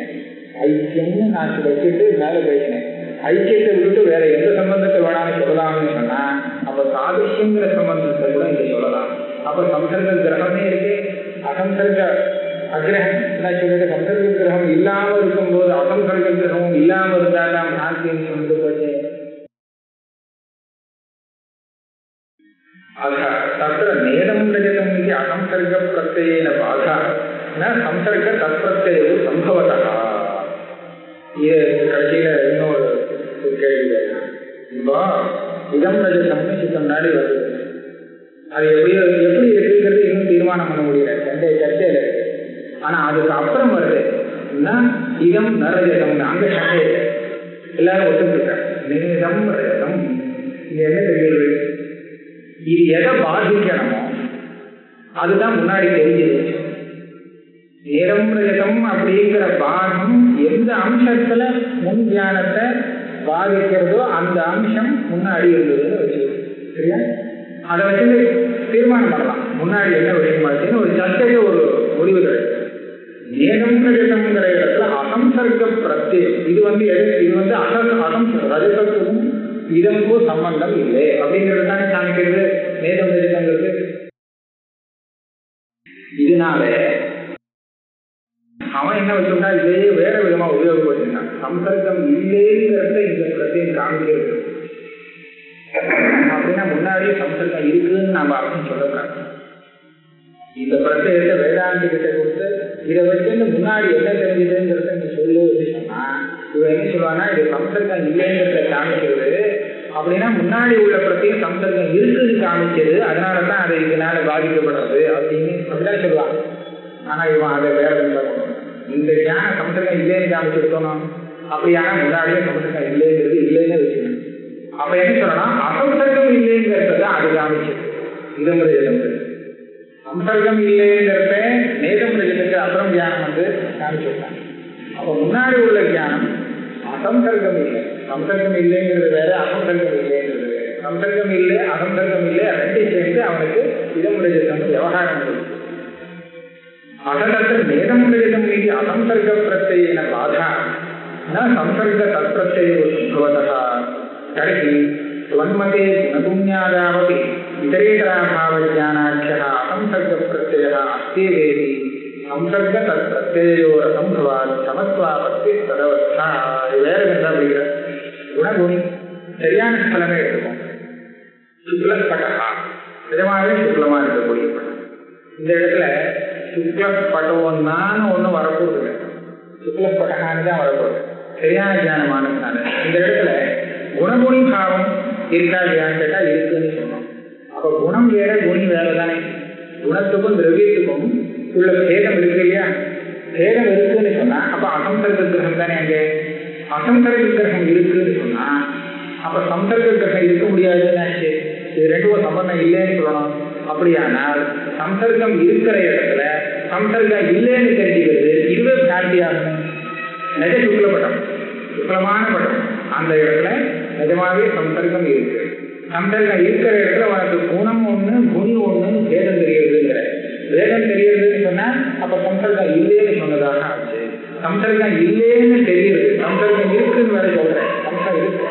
ஐக்கியம்னு நான் வச்சுட்டு மேல பேசினேன். ஐக்கியத்தை விட்டுட்டு வேற எந்த சம்பந்தத்தை வேணாலும் சொல்லலாம்னு சொன்னா அப்ப சாதசியங்கிற சம்பந்தத்தை கூட இங்க சொல்லலாம். அப்ப சம்சர்க கிரகமே இருக்கு, அசம்சர்க அகிரகம் சொல்லிட்டு சம்சர்க கிரகம் இல்லாம இருக்கும்போது அசம்சர்க கிரகமும் இல்லாம இருந்தாதான் பிராந்தின்னு சொல்லிட்டு போச்சு. தத்திர நேரம் ரஜதம் இது அசம்சர்க பிரத்யேன பாதா சம்சர்க தற்பிரத்யோ சம்பவதா. இது கடைசியில ரஜதம்னு சித்தம் நாடி வருது. அது எப்படி இருக்குங்கிறது இன்னும் தீர்மானம் பண்ண முடியல, சர்ச்சையில இருக்கு. ஆனா அதுக்கு அப்புறம் வருது இதம் நரஜதம், அங்க சண்டை எல்லாரும் ஒத்துக்கிட்டாங்க. நேதம் ரஜதம், இது என்ன தெரியுது? இது எதை பாதிக்கணுமோ அதுதான் முன்னாடி தெரிஞ்சது. நேரம் ரஜதம் அப்படிங்கிற பாகம் எந்த அம்சத்துல முன் தியானத்தை பாதிக்கிறதோ அந்த அம்சம் முன்னாடி இருந்ததுன்னு வச்சுக்கணும். சரியா? அதை வச்சு தீர்மானம் பண்ணலாம் முன்னாடி என்ன விஷயமாச்சுன்னு ஒரு சர்ச்சைக்கு ஒரு முடிவு கிடைக்கும். நேரம் ரஜதம்ங்கிற இடத்துல அசம்சர்க்க பிரத்யம், இது வந்து ரஜதத்துக்கும் இதற்கும் சம்பந்தம் இல்லை அப்படிங்கிறது தானே காமிக்கிறது நேரம் ரஜதங்கிறது. இதனால அவன் என்ன வச்சுட்டா இதையே வேற விதமா உபயோகப்படுத்தினான். சம்பர்க்கம் இல்லைங்கிறத இந்த பிரத்யம் காமிக்கிறது அப்படின்னா முன்னாடியே சம்பர்க்கம் இருக்குன்னு நாம அப்படின்னு சொல்லக்கூடாது. இந்த பிரத்யத்தை வேதாந்தி கிட்ட கொடுத்து இதை வச்சு முன்னாடி என்ன தெரிஞ்சதுங்கிறத நீ சொல்லு சொன்னா இவன் என்ன சொல்லுவானா இது சம்பர்க்கம் இல்லைங்கிறத காமிக்கிறது அப்படின்னா முன்னாடி உள்ள பிரத்யம் சம்பர்க்கம் இருக்குன்னு காமிச்சது, அதனாலதான் அதை இதனால பாதிக்கப்படுறது அப்படின்னு அப்படிதான் சொல்லுவாங்க. ஆனா இவன் அதை வேற இந்த ஞான சம்பர்க்கம் இல்லைன்னு காமிச்சிருக்கணும். அப்படியானா முன்னாடியே சம்பர்க்கம் இல்லைங்கிறது இல்லைன்னு வச்சுக்கணும். அப்ப என்ன சொல்லணும், அசம்சர்க்கம் இல்லைங்கிறத அது காமிச்சது இதமுறை சம்பர்க்கம் இல்லைங்கிறத நேதமுறைகளுக்கு அப்புறம் தியானம் வந்து காமிச்சிருக்காங்க. அப்ப முன்னாடி உள்ள தியானம் அசம்சர்க்கம் இல்லை, சம்பர்க்கம் இல்லைங்கிறது வேற, அசம்சர்க்கம் இல்லைங்கிறது வேற. சம்பர்க்கம் இல்லை அசம்சர்க்கம் இல்லை ரெண்டையும் சேர்ந்து அவனுக்கு இதமுறை விவகாரம் இருக்கு. அதற்கு நேதமுறையிடம் மீது அசம்சர்க பிரத்யேன பாதா ந சம்சர்க தற்பிரத்யயோத்பவதா தர்ஹி ஸ்வன்மதே குணபுண்யாதாவபி இதரேதராபாவஜானாख्यः அசம்சர்க பிரத்யயः அஸ்தேவேதி சம்சர்க தற்பிரத்யயோரசம்பவாத் சமத்வாபத்தி ததவஸ்தா. வேற என்ன அப்படிங்கிற குணகுணி சரியான ஸ்தலமே எடுத்துக்கும். சுக்லஸ்பட்டா நிஜமாவே சுக்லமா இருக்கக்கூடிய இந்த இடத்துல சுக்லப்பட்டோன்னு ஒண்ணு வரப்போகுது, சுக்லப்பட்டகான்னு தான் வரப்போகுது. சரியான தியானமானதுனால இந்த இடத்துல குணகுணி பாவம் இருக்கா இல்லையான்னு கேட்டா இருக்குன்னு சொன்னோம். அப்ப குணம் வேற குணி வேற தானே. குணத்துக்கும் திரவியத்துக்கும் உள்ள பேதம் இருக்கு இல்லையா? பேதம் இருக்குன்னு சொன்னா அப்ப அசம்சர்க கிரகம் தானே. அங்கே அசம்சர்க கிரகம் இருக்குன்னு சொன்னா அப்ப சம்சர்க கிரகம் இருக்க முடியாதுன்னு இது ரெண்டும் சம்பந்தம் இல்லைன்னு சொல்லணும். அப்படியானால் சம்சர்க்கம் இருக்கிற இடத்துல சம்சர்க்கம் இல்லைன்னு தெரிஞ்சுக்கிறது இதுவே சாட்டியாகணும். நிஜ சுக்லப்பட்டம், சுக்லமான பட்டம், அந்த இடத்துல நிஜமாவே சம்சர்க்கம் இருக்கு. சம்சர்க்கம் இருக்கிற இடத்துல உனக்கு குணம் ஒண்ணு குணி ஒண்ணு வேதம் தெரியுதுங்கிற வேதம் தெரியுதுன்னு சொன்னா அப்ப சம்சர்க்கம் இல்லைன்னு சொன்னதாக ஆச்சு. சம்சர்க்கம் இல்லைன்னு தெரியுது, சம்சர்க்கம் இருக்குன்னு வேற சொல்றேன்.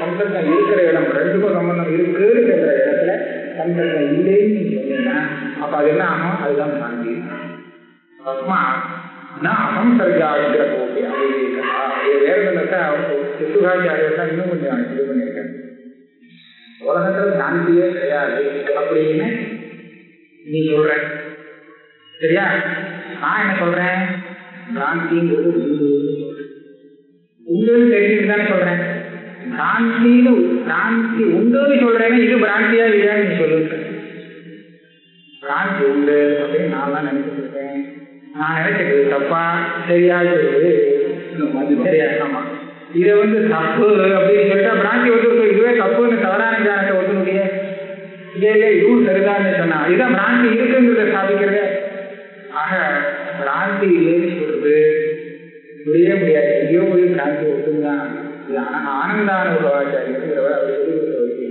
சம்சர்க்கம் இருக்கிற இடம் ரெண்டுக்கும் சம்பந்தம் இருக்குங்கிற இடத்துல சம்சர்க்கம் இல்லைன்னு சொன்னீங்கன்னா அப்ப அது என்ன ஆகும்? அதுதான் சாந்தி. அசம்சர்காங்கிற போக்கு அவிவேகா. வேற சிசுகாச்சாரியர் இன்னும் கொஞ்சம் இது பண்ணியிருக்கேன். உலகத்துல சாந்தியே கிடையாது அப்படின்னு நீ சொல்ற, சரியா? நான் என்ன சொல்றேன், சாந்திங்கிறது உண்டுன்னு தெரிஞ்சுட்டு தானே சொல்றேன். சாந்தி உண்டுன்னு சொல்றேன்னா இது பிராந்தியா இல்லையான்னு நீ சொல்லுங்க. சாந்தி உண்டு அப்படின்னு நான் தான் நினைச்சிட்டு இருக்கேன். நான் நினைச்சது தப்பா சரியா சொல்லுது சரியா? ஆமா, இதை தப்பு அப்படின்னு சொல்லிட்டா பிராந்தி ஒத்துருக்கு. இதுவே தப்புன்னு தவறான ஞானத்தை ஒத்துனுடைய இல்லையே இதுவும் சரிதான்னு சொன்னா இதுதான் பிராந்தி இருக்குங்கிறத ஸ்தாபிக்கிறது. ஆக பிராந்தி இல்லைன்னு சொல்றது முடியவே முடியாது. எங்கேயோ போய் பிராந்தி ஒத்துந்தான். ஆனந்தான உலகாச்சாரியங்கிறவர் அவர் சொல்லி கொடுத்த